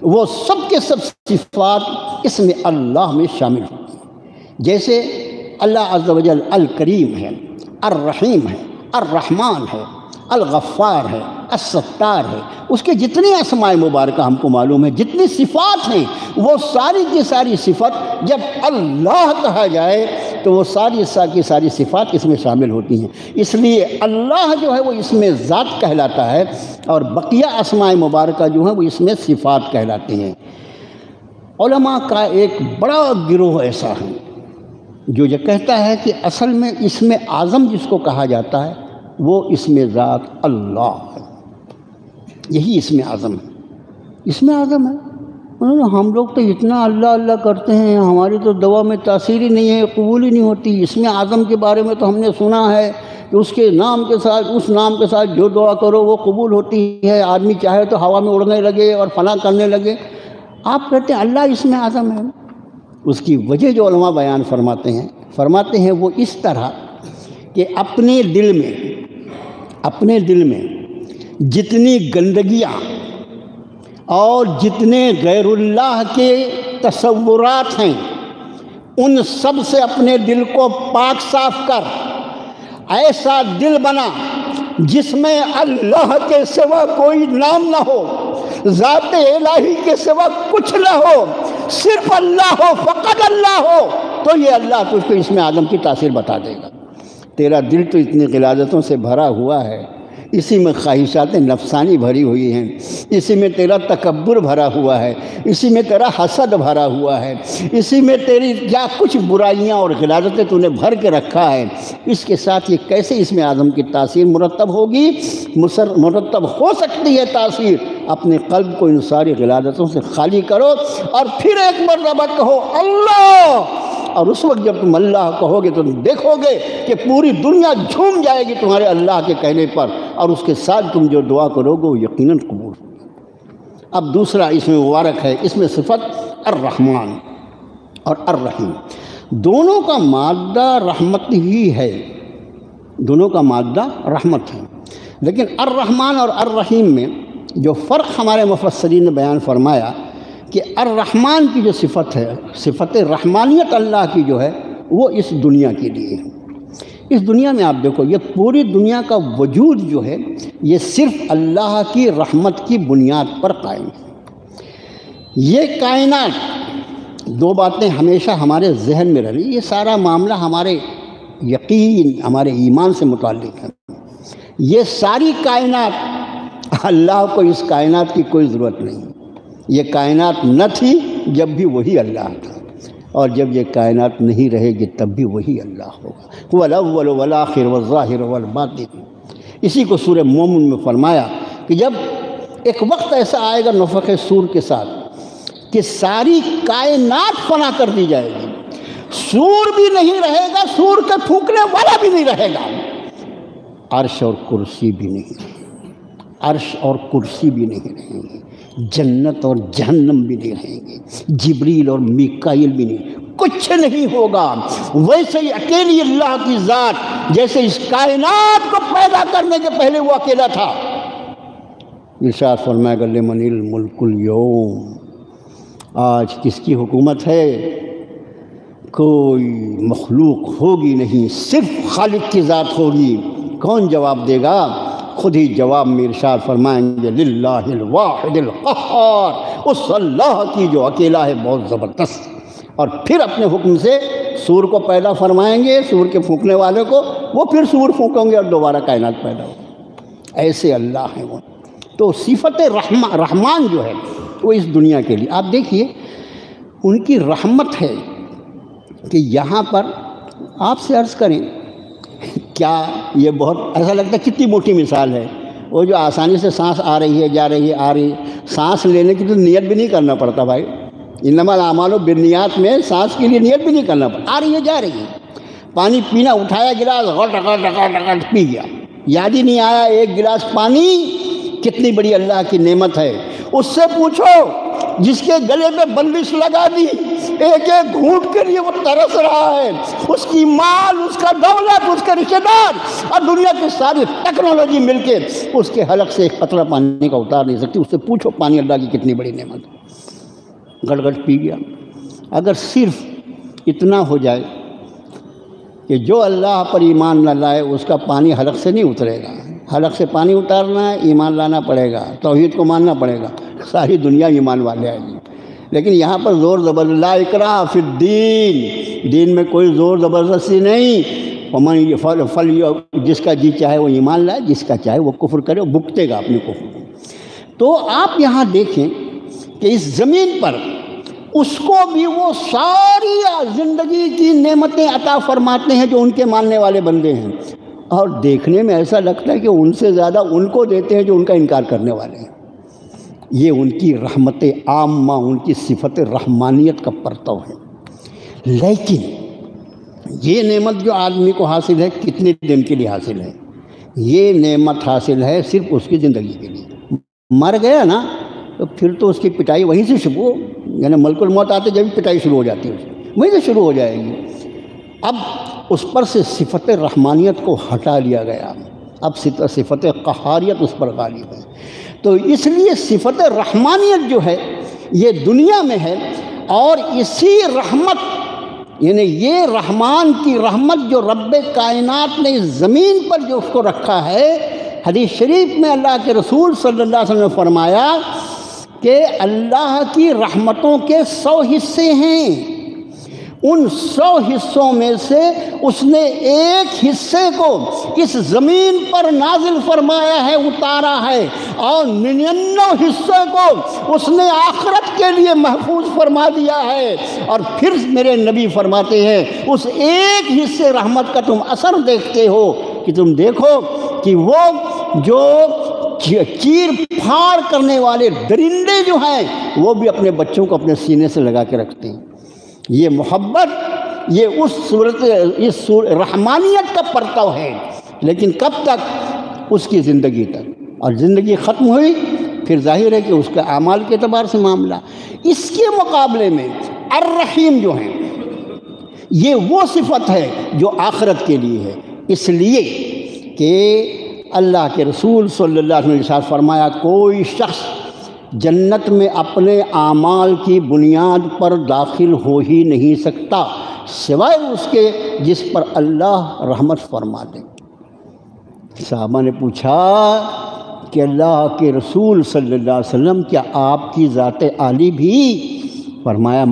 وہ سب کے سب صفات اس میں اللہ میں شامل ہوتی ہیں۔ جیسے اللہ عز و جل الکریم ہے، الرحیم ہے، الرحمن ہے، الغفار ہے، الستار ہے، اس کے جتنے اسماء مبارکہ ہم کو معلوم ہے، جتنی صفات ہیں وہ ساری کی ساری صفت جب اللہ کہا جائے تو وہ ساری کی ساری صفات اس میں شامل ہوتی ہیں۔ اس لیے اللہ جو ہے وہ اس میں ذات کہلاتا ہے اور بقیہ اسماء مبارکہ جو ہیں وہ اس میں صفات کہلاتے ہیں۔ علماء کا ایک بڑا گروہ ایسا ہے جو یہ کہتا ہے کہ اصل میں اسم اعظم جس کو کہا جاتا ہے وہ اسم ذات اللہ ہے، یہی اسم اعظم ہے، اسم اعظم ہے۔ ہم لوگ تو اتنا اللہ اللہ کرتے ہیں، ہماری تو دعا میں تاثیر ہی نہیں ہے، قبول ہی نہیں ہوتی۔ اسم اعظم کے بارے میں تو ہم نے سنا ہے کہ اس کے نام کے ساتھ، اس نام کے ساتھ جو دعا کرو وہ قبول ہوتی ہے، آدمی چاہے تو ہوا میں اڑنے لگے اور فنا کرنے لگے۔ آپ کہتے ہیں اللہ اسم اعظم ہے، اس کی وجہ جو علماء بیان فرماتے ہیں وہ اس طرح کہ اپنے دل میں جتنی گندگیاں اور جتنے غیر اللہ کے تصورات ہیں ان سب سے اپنے دل کو پاک صاف کر، ایسا دل بنا جس میں اللہ کے سوا کوئی نام نہ ہو، ذات الہی کے سوا کچھ نہ ہو، صرف اللہ ہو، فقط اللہ ہو، تو تو یہ اللہ تجھ کو اسم اعظم کی تاثیر بتا دے گا۔ تیرا دل تو اتنی غلاظتوں سے بھرا ہوا ہے، اسی میں خواہشات نفسانی بھری ہوئی ہیں، اسی میں تیرا تکبر بھرا ہوا ہے، اسی میں تیرا حسد بھرا ہوا ہے، اسی میں تیری کیا کچھ برائیاں اور غلاظتیں تو نے بھر کے رکھا ہے۔ اس کے ساتھ یہ کیسے اسم اعظم کی تاثیر مرتب ہوگی؟ مرتب ہو سکتی ہے تاثیر، اپنے قلب کو ان ساری غلاظتوں سے خالی کرو اور پھر ایک مرتبہ کہو اللہ، اور اس وقت جب تم اللہ کہو گے تو دیکھو گے کہ پوری دنیا جھوم جائے گی تمہارے اللہ کے کہنے پر، اور اس کے ساتھ تم جو دعا کرو گے وہ یقیناً قبول ہوگی۔ اب دوسرا اس میں مبارک ہے، اس میں صفت الرحمن اور الرحیم، دونوں کا مادہ رحمت ہی ہے، دونوں کا مادہ رحمت ہے، لیکن الرحمن اور الرحیم میں جو فرق ہمارے مفسرین نے بیان فرمایا کہ الرحمن کی جو صفت ہے، صفت رحمانیت اللہ کی جو ہے وہ اس دنیا کے لیے ہے۔ اس دنیا میں آپ دیکھو، یہ پوری دنیا کا وجود جو ہے یہ صرف اللہ کی رحمت کی بنیاد پر قائم ہے۔ یہ کائنات، دو باتیں ہمیشہ ہمارے ذہن میں رہی، یہ سارا معاملہ ہمارے یقین، ہمارے ایمان سے متعلق ہے۔ یہ ساری کائنات، اللہ کو اس کائنات کی کوئی ضرورت نہیں، یہ کائنات نہ تھی جب بھی وہی اللہ تھا، اور جب یہ کائنات نہیں رہے گی تب بھی وہی اللہ ہوگا۔ هو الاول والآخر والظاہر والباطن، اسی کو سورہ مومن میں فرمایا کہ جب ایک وقت ایسا آئے گا نفخ صور کے ساتھ کہ ساری کائنات فنا کر دی جائے گی، صور بھی نہیں رہے گا، صور کے پھونکنے والا بھی نہیں رہے گا، عرش اور کرسی بھی نہیں رہے گی، عرش اور کرسی بھی نہیں رہیں گے، جنت اور جہنم بھی نہیں رہیں گے، جبریل اور میکائیل بھی نہیں، کچھ نہیں ہوگا۔ ویسے ہی اکیلی اللہ کی ذات جیسے اس کائنات کو پیدا کرنے کے پہلے وہ اکیلا تھا۔ ارشاد فرمائے گا لمن الملک اليوم، آج کس کی حکومت ہے؟ کوئی مخلوق ہوگی نہیں، صرف خالق کی ذات ہوگی۔ کون جواب دے گا؟ خود ہی جواب میں ارشاد فرمائیں گے للہ الواحد القہار، اس اللہ کی جو اکیلا ہے بہت زبردست۔ اور پھر اپنے حکم سے سور کو پیدا فرمائیں گے، سور کے پھونکنے والے کو، وہ پھر سور پھونکیں گے اور دوبارہ کائنات پیدا ہوگی۔ ایسے اللہ ہیں وہ۔ تو صفت رحمان جو ہے وہ اس دنیا کے لیے، آپ دیکھیے ان کی رحمت ہے کہ یہاں پر آپ سے عرض کریں، کیا یہ بہت ایسا لگتا ہے کتنی موٹی مثال ہے، وہ جو آسانی سے سانس آ رہی ہے، جا رہی ہے، آ رہی ہے، سانس لینے کی تو نیت بھی نہیں کرنا پڑتا بھائی، انما الاعمال بالنیات میں سانس کے لیے نیت بھی نہیں کرنا پڑتا، آ رہی ہے، جا رہی ہے۔ پانی پینا، اٹھایا گلاس، غٹ غٹ غٹ غٹ پی گیا، یاد ہی نہیں آیا ایک گلاس پانی کتنی بڑی اللہ کی نعمت ہے۔ اس سے پوچھو جس کے گلے پہ بندش لگا دی، ایک ایک گھونٹ کے لیے وہ ترس رہا ہے، اس کی مال، اس کا دولت، اس کے رشتہ دار اور دنیا کی ساری ٹیکنالوجی مل کے اس کے حلق سے ایک قطرہ پانی کا اتار نہیں سکتی۔ اس سے پوچھو پانی اللہ کی کتنی بڑی نعمت ہے، گڑ گڑ پی گیا۔ اگر صرف اتنا ہو جائے کہ جو اللہ پر ایمان نہ لائے اس کا پانی حلق سے نہیں اترے گا، حلق سے پانی اتارنا ہے، ایمان لانا پڑے گا، توحید کو ماننا پڑے گا، ساری دنیا ایمان والے آئے گی۔ لیکن یہاں پر زور زبردستی، لا اکراہ فی الدین، دین میں کوئی زور زبردستی نہیں۔ ومن فل جس کا جی چاہے وہ ایمان لائے، جس کا چاہے وہ کفر کرے، وہ بھگتے گا اپنے کفر کو۔ تو آپ یہاں دیکھیں کہ اس زمین پر اس کو بھی وہ ساری زندگی کی نعمتیں عطا فرماتے ہیں جو ان کے ماننے والے بندے ہیں، اور دیکھنے میں ایسا لگتا ہے کہ ان سے زیادہ ان کو دیتے ہیں جو ان کا انکار کرنے والے ہیں۔ یہ ان کی رحمت عامہ، ان کی صفت رحمانیت کا پرتو ہے۔ لیکن یہ نعمت جو آدمی کو حاصل ہے کتنے دن کے لیے حاصل ہے؟ یہ نعمت حاصل ہے صرف اس کی زندگی کے لیے۔ مر گیا نا تو پھر تو اس کی پٹائی وہیں سے شروع ہو، یعنی ملک الموت آتے جب پٹائی شروع ہو جاتی ہے وہیں سے شروع ہو جائے گی۔ اب اس پر سے صفت رحمانیت کو ہٹا لیا گیا، اب صفت قہاریت اس پر غالب ہے۔ تو اس لیے صفت رحمانیت جو ہے یہ دنیا میں ہے، اور اسی رحمت یعنی یہ رحمان کی رحمت جو رب کائنات نے اس زمین پر جو اس کو رکھا ہے، حدیث شریف میں اللہ کے رسول صلی اللہ علیہ وسلم نے فرمایا کہ اللہ کی رحمتوں کے 100 حصے ہیں، ان 100 حصوں میں سے اس نے ایک حصے کو اس زمین پر نازل فرمایا ہے، اتارا ہے، اور 99 حصے کو اس نے آخرت کے لیے محفوظ فرما دیا ہے۔ اور پھر میرے نبی فرماتے ہیں اس ایک حصے رحمت کا تم اثر دیکھتے ہو کہ تم دیکھو کہ وہ جو چیر پھاڑ کرنے والے درندے جو ہیں وہ بھی اپنے بچوں کو اپنے سینے سے لگا کے رکھتے ہیں۔ یہ محبت، یہ اس رحمانیت کا پرتو ہے، لیکن کب تک؟ اس کی زندگی تک، اور زندگی ختم ہوئی پھر ظاہر ہے کہ اس کا اعمال کے اعتبار سے معاملہ۔ اس کے مقابلے میں الرحیم جو ہیں، یہ وہ صفت ہے جو آخرت کے لیے ہے، اس لیے کہ اللہ کے رسول صلی اللہ علیہ وسلم نے ارشاد فرمایا کوئی شخص جنت میں اپنے اعمال کی بنیاد پر داخل ہو ہی نہیں سکتا سوائے اس کے جس پر اللہ رحمت فرما دے۔ صحابہ نے پوچھا کہ اللہ کے رسول صلی اللہ علیہ وسلم کیا آپ کی ذات عالی بھی؟ فرمایا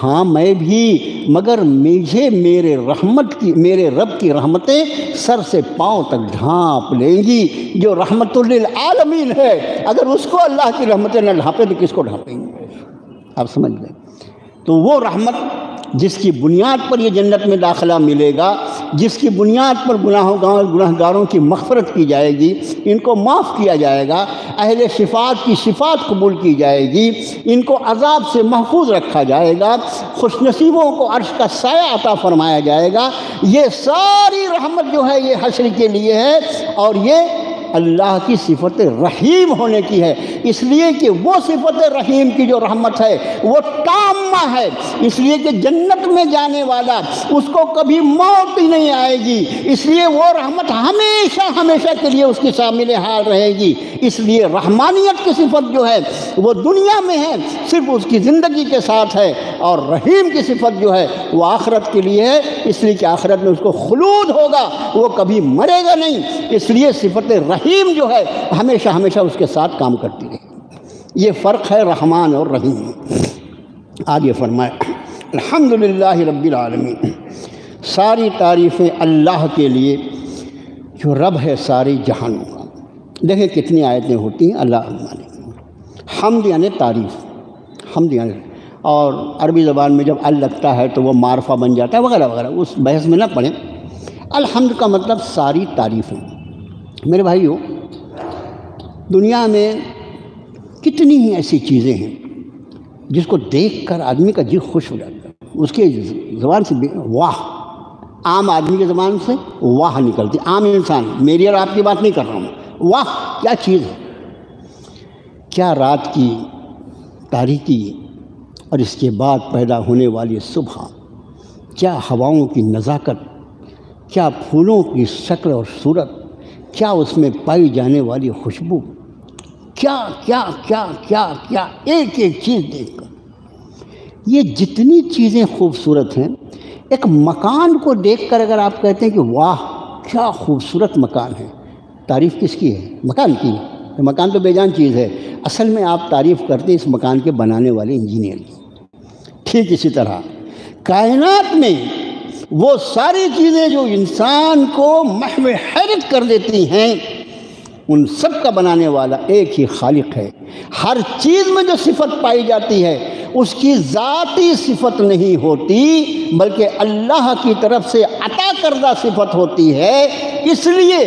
ہاں میں بھی، مگر مجھے میرے رب کی رحمتیں سر سے پاؤں تک ڈھانپ لیں گی، جو رحمت للعالمین ہے۔ اگر اس کو اللہ کی رحمتیں نہ ڈھانپیں تو کس کو ڈھانپیں گے؟ آپ سمجھ لیں۔ تو وہ رحمت جس کی بنیاد پر یہ جنت میں داخلہ ملے گا، جس کی بنیاد پر گناہ گاروں کی مغفرت کی جائے گی، ان کو معاف کیا جائے گا، اہل شفاعت کی شفاعت قبول کی جائے گی، ان کو عذاب سے محفوظ رکھا جائے گا، خوش نصیبوں کو عرش کا سایہ عطا فرمایا جائے گا۔ یہ ساری رحمت جو ہے یہ حشر کے لیے ہے، اور یہ اللہ کی صفت رحیم ہونے کی ہے، اس لیے کہ وہ صفت رحیم کی جو رحمت ہے وہ تامہ ہے، اس لیے کہ جنت میں جانے والا اس کو کبھی موت ہی نہیں آئے گی، اس لیے وہ رحمت ہمیشہ ہمیشہ کے لیے اس کی شامل حال رہے گی۔ اس لیے رحمانیت کی صفت جو ہے وہ دنیا میں ہے، صرف اس کی زندگی کے ساتھ ہے، اور رحیم کی صفت جو ہے وہ آخرت کے لیے ہے، اس لیے کہ آخرت میں اس کو خلود ہوگا، وہ کبھی مرے گا نہیں، اس لیے صفت رحیم جو ہے ہمیشہ ہمیشہ اس کے ساتھ کام کرتی ہے۔ یہ فرق ہے رحمان اور رحیم۔ آگے فرمائے الحمدللہ رب العالمین، ساری تعریفیں اللہ کے لیے جو رب ہے ساری جہانوں کا۔ دیکھیں کتنی آیتیں ہوتی ہیں اللہ حمد یعنی تعریف، حمد یعنی، اور عربی زبان میں جب ال لگتا ہے تو وہ معرفہ بن جاتا ہے وغیرہ وغیرہ، اس بحث میں نہ پڑھیں۔ الحمد کا مطلب ساری تعریفیں۔ میرے بھائیو، دنیا میں کتنی ہی ایسی چیزیں ہیں جس کو دیکھ کر آدمی کا جی خوش ہو جاتا ہے، اس کے زبان سے واہ، عام آدمی کی زبان سے واہ نکلتی، عام انسان، میری اور آپ کی بات نہیں کر رہا ہوں، واہ کیا چیز ہے، کیا رات کی تاریکی اور اس کے بعد پیدا ہونے والی صبح، کیا ہواؤں کی نزاکت، کیا پھولوں کی شکل اور صورت، کیا اس میں پائی جانے والی خوشبو، کیا کیا کیا کیا کیا ایک ایک چیز دیکھ کر یہ جتنی چیزیں خوبصورت ہیں، ایک مکان کو دیکھ کر اگر آپ کہتے ہیں کہ واہ کیا خوبصورت مکان ہے، تعریف کس کی ہے؟ مکان کی۔ مکان تو بے جان چیز ہے، اصل میں آپ تعریف کرتے ہیں اس مکان کے بنانے والے انجینئر کی۔ ٹھیک اسی طرح کائنات میں وہ ساری چیزیں جو انسان کو محو حیرت کر دیتی ہیں، ان سب کا بنانے والا ایک ہی خالق ہے۔ ہر چیز میں جو صفت پائی جاتی ہے اس کی ذاتی صفت نہیں ہوتی، بلکہ اللہ کی طرف سے عطا کردہ صفت ہوتی ہے۔ اس لیے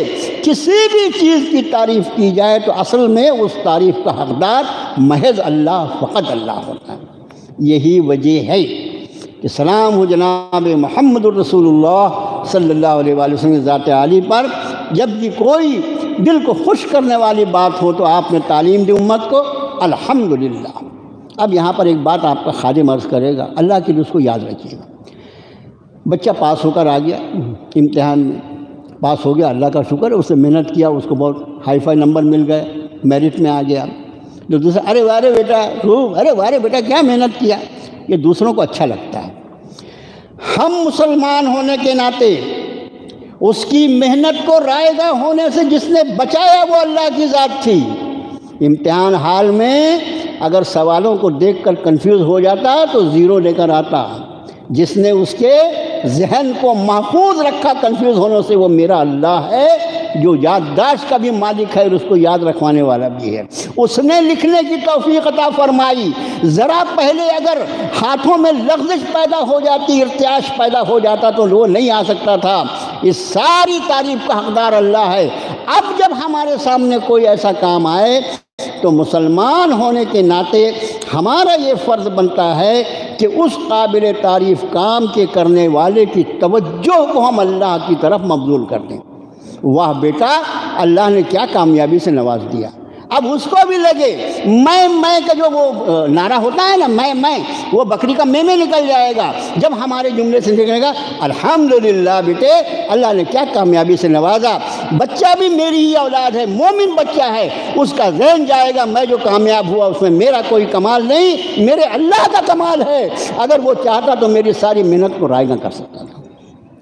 کسی بھی چیز کی تعریف کی جائے تو اصل میں اس تعریف کا حقدار محض اللہ، فقط اللہ ہوتا ہے۔ یہی وجہ ہے کہ سلام ہو جناب محمد الرسول اللہ صلی اللہ علیہ وآلہ وسلم ذات عالی پر، جب بھی کوئی دل کو خوش کرنے والی بات ہو تو آپ نے تعلیم دی امت کو الحمدللہ۔ اب یہاں پر ایک بات آپ کا خادم عرض کرے گا، اللہ کے لیے اس کو یاد رکھیے گا۔ بچہ پاس ہو کر آ گیا، امتحان میں پاس ہو گیا، اللہ کا شکر ہے، اس نے محنت کیا، اس کو بہت ہائی فائی نمبر مل گئے، میرٹ میں آ گیا۔ جو دوسرا ارے وارے بیٹا خوب، ارے وارے بیٹا کیا محنت کیا، یہ دوسروں کو اچھا لگتا ہے۔ ہم مسلمان ہونے کے ناطے اس کی محنت کو رائے گاہ ہونے سے جس نے بچایا وہ اللہ کی ذات تھی۔ امتحان حال میں اگر سوالوں کو دیکھ کر کنفیوز ہو جاتا تو زیرو لے کر آتا، جس نے اس کے ذہن کو محفوظ رکھا کنفیوز ہونے سے، وہ میرا اللہ ہے جو یادداشت کا بھی مالک ہے اور اس کو یاد رکھوانے والا بھی ہے۔ اس نے لکھنے کی توفیق عطا فرمائی۔ ذرا پہلے اگر ہاتھوں میں لغزش پیدا ہو جاتی، ارتعاش پیدا ہو جاتا تو وہ نہیں آ سکتا تھا۔ اس ساری تعریف کا حقدار اللہ ہے۔ اب جب ہمارے سامنے کوئی ایسا کام آئے تو مسلمان ہونے کے ناطے ہمارا یہ فرض بنتا ہے کہ اس قابل تعریف کام کے کرنے والے کی توجہ کو ہم اللہ کی طرف مبذول کر دیں۔ واہ بیٹا، اللہ نے کیا کامیابی سے نواز دیا۔ اب اس کو بھی لگے میں کا جو وہ نعرہ ہوتا ہے نا، میں وہ بکری کا میں نکل جائے گا جب ہمارے جملے سے نکلے گا الحمدللہ بیٹے اللہ نے کیا کامیابی سے نوازا۔ بچہ بھی میری ہی اولاد ہے، مومن بچہ ہے، اس کا ذہن جائے گا میں جو کامیاب ہوا اس میں میرا کوئی کمال نہیں، میرے اللہ کا کمال ہے۔ اگر وہ چاہتا تو میری ساری محنت کو رائع نہ کر سکتا تھا۔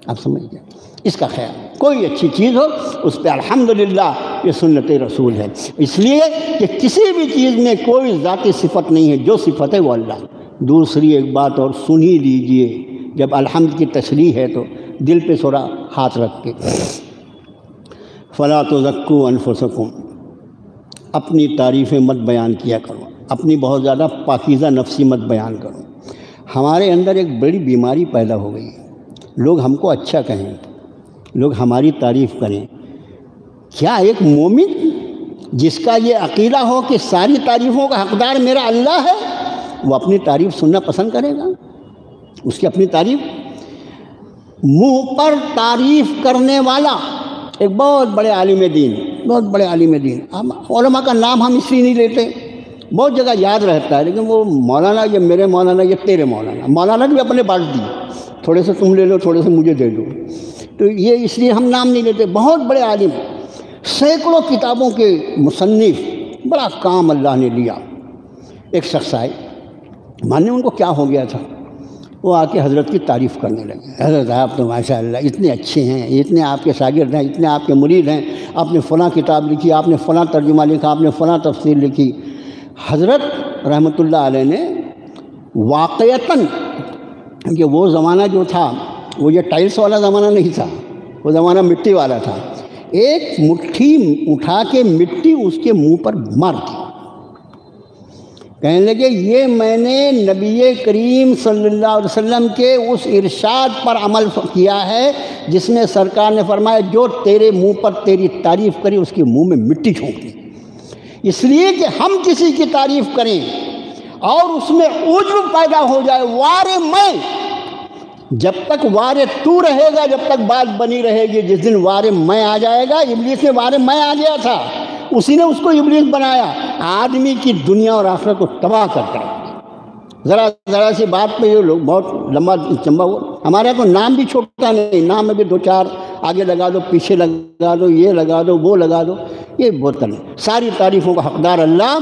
آپ سمجھ گئے؟ اس کا خیال کوئی اچھی چیز ہو اس پہ الحمدللہ یہ سنت رسول ہے، اس لیے کہ کسی بھی چیز میں کوئی ذاتی صفت نہیں ہے، جو صفت ہے وہ اللہ۔ دوسری ایک بات اور سن ہی لیجیے، جب الحمد کی تشریح ہے تو دل پہ تھوڑا ہاتھ رکھ کے، فلا تزکوا انفسکم، اپنی تعریفیں مت بیان کیا کرو، اپنی بہت زیادہ پاکیزہ نفسی مت بیان کرو۔ ہمارے اندر ایک بڑی بیماری پیدا ہو گئی ہے، لوگ ہم کو اچھا کہیں، لوگ ہماری تعریف کریں۔ کیا ایک مومن جس کا یہ عقیدہ ہو کہ ساری تعریفوں کا حقدار میرا اللہ ہے، وہ اپنی تعریف سننا پسند کرے گا؟ اس کی اپنی تعریف، منہ پر تعریف کرنے والا ایک بہت بڑے عالم دین، بہت بڑے عالم دین، علماء کا نام ہم اس لیے نہیں لیتے، بہت جگہ یاد رہتا ہے، لیکن وہ مولانا یہ میرے مولانا یہ تیرے مولانا، مولانا بھی اپنے بانٹ دیے، تھوڑے سے تم لے لو تھوڑے سے مجھے دے دو، تو یہ اس لیے ہم نام نہیں لیتے۔ بہت بڑے عالم، سینکڑوں کتابوں کے مصنف، بڑا کام اللہ نے لیا۔ ایک شخص آئے، ماننے ان کو کیا ہو گیا تھا، وہ آ کے حضرت کی تعریف کرنے لگے، حضرت آپ تو ماشاء اللہ اتنے اچھے ہیں، اتنے آپ کے شاگرد ہیں، اتنے آپ کے مرید ہیں، آپ نے فلاں کتاب لکھی، آپ نے فلاں ترجمہ لکھا، آپ نے فلاں تفسیر لکھی۔ حضرت رحمۃ اللہ علیہ نے واقعتاً، کہ وہ زمانہ جو تھا وہ یہ ٹائلس والا زمانہ نہیں تھا، وہ زمانہ مٹی والا تھا، ایک مٹھی اٹھا کے مٹی اس کے منہ پر مار دی، کہنے لگے یہ میں نے نبی کریم صلی اللہ علیہ وسلم کے اس ارشاد پر عمل کیا ہے جس میں سرکار نے فرمایا جو تیرے منہ پر تیری تعریف کری اس کے منہ میں مٹی جھونک دی۔ اس لیے کہ ہم کسی کی تعریف کریں اور اس میں عجب پیدا ہو جائے، وارے میں، جب تک وارے تو رہے گا جب تک بات بنی رہے گی، جس دن وارے میں آ جائے گا، ابلیس میں وارے میں آ گیا تھا، اسی نے اس کو ابلیس بنایا، آدمی کی دنیا اور آخرت کو تباہ کرتا ہے۔ ذرا سی بات پہ یہ لوگ بہت لمبا چمبا ہوا، ہمارے تو نام بھی چھوٹا نہیں، نام میں بھی دو چار آگے لگا دو، پیچھے لگا دو، یہ لگا دو، وہ لگا دو، یہ بہت نہیں۔ ساری تعریفوں کا حقدار اللہ،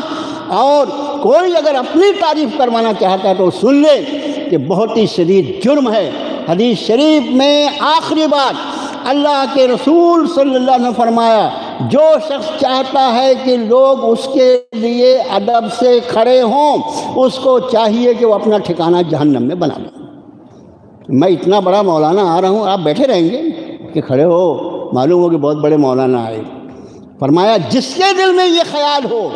اور کوئی اگر اپنی تعریف کروانا چاہتا ہے تو سن لے کہ بہت ہی شدید جرم ہے۔ حدیث شریف میں آخری بات اللہ کے رسول صلی اللہ علیہ وسلم نے فرمایا، جو شخص چاہتا ہے کہ لوگ اس کے لیے ادب سے کھڑے ہوں، اس کو چاہیے کہ وہ اپنا ٹھکانہ جہنم میں بنا لے۔ میں اتنا بڑا مولانا آ رہا ہوں، آپ بیٹھے رہیں گے کہ کھڑے ہو، معلوم ہو کہ بہت بڑے مولانا آئے۔ فرمایا جس کے دل میں یہ خیال ہو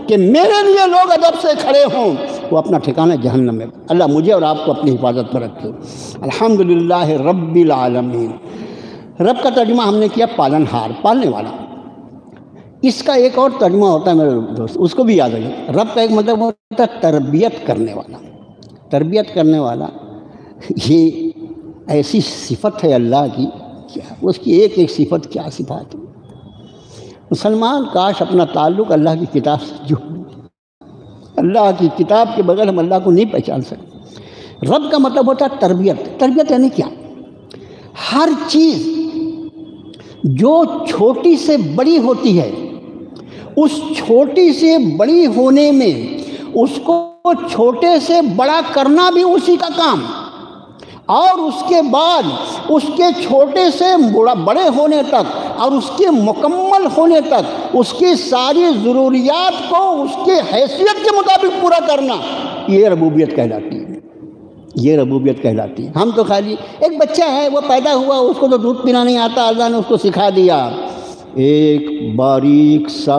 کہ میرے لیے لوگ ادب سے کھڑے ہوں، وہ اپنا ٹھکانہ جہنم میں۔ اللہ مجھے اور آپ کو اپنی حفاظت پر رکھے۔ الحمدللہ رب العالمین۔ رب کا ترجمہ ہم نے کیا پالن ہار، پالنے والا۔ اس کا ایک اور ترجمہ ہوتا ہے میرے دوست، اس کو بھی یاد رکھیں۔ رب کا ایک مطلب ہوتا ہے تربیت کرنے والا، تربیت کرنے والا۔ یہ ایسی صفت ہے اللہ کی، کیا اس کی ایک ایک صفت کیا صفات ہے۔ مسلمان کاش اپنا تعلق اللہ کی کتاب سے جو، اللہ کی کتاب کے بغیر ہم اللہ کو نہیں پہچان سکتے۔ رب کا مطلب ہوتا ہے تربیت۔ تربیت یعنی کیا؟ ہر چیز جو چھوٹی سے بڑی ہوتی ہے، اس چھوٹی سے بڑی ہونے میں اس کو چھوٹے سے بڑا کرنا بھی اسی کا کام، اور اس کے بعد اس کے چھوٹے سے بڑے ہونے تک اور اس کے مکمل ہونے تک اس کی ساری ضروریات کو اس کے حیثیت کے مطابق پورا کرنا، یہ ربوبیت کہلاتی ہے۔ یہ ربوبیت کہلاتی ہے۔ ہم تو خالی ایک بچہ ہے، وہ پیدا ہوا، اس کو تو دودھ پینا نہیں آتا، اللہ نے اس کو سکھا دیا، ایک باریک سا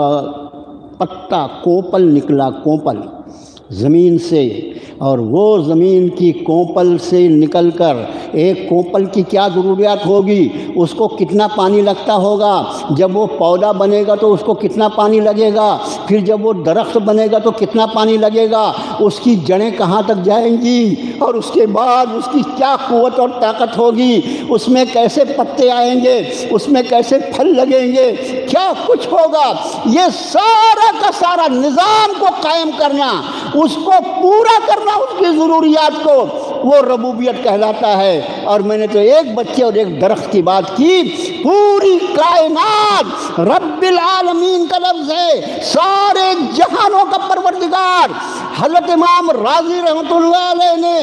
پتا کوپل نکلا، کوپل زمین سے، اور وہ زمین کی کوپل سے نکل کر ایک کوپل کی کیا ضروریات ہوگی، اس کو کتنا پانی لگتا ہوگا، جب وہ پودا بنے گا تو اس کو کتنا پانی لگے گا، پھر جب وہ درخت بنے گا تو کتنا پانی لگے گا، اس کی جڑیں کہاں تک جائیں گی، اور اس کے بعد اس کی کیا قوت اور طاقت ہوگی، اس میں کیسے پتے آئیں گے، اس میں کیسے پھل لگیں گے، کیا کچھ ہوگا، یہ سارا کا سارا نظام کو قائم کرنا، اس کو پورا کرنا، اس کی ضروریات کو، وہ ربوبیت کہلاتا ہے۔ اور میں نے تو ایک بچے اور ایک درخت کی بات کی، پوری کائنات رب العالمین کا لفظ ہے، سارے جہانوں کا پروردگار۔ حضرت امام راضی رحمۃ اللہ علیہ نے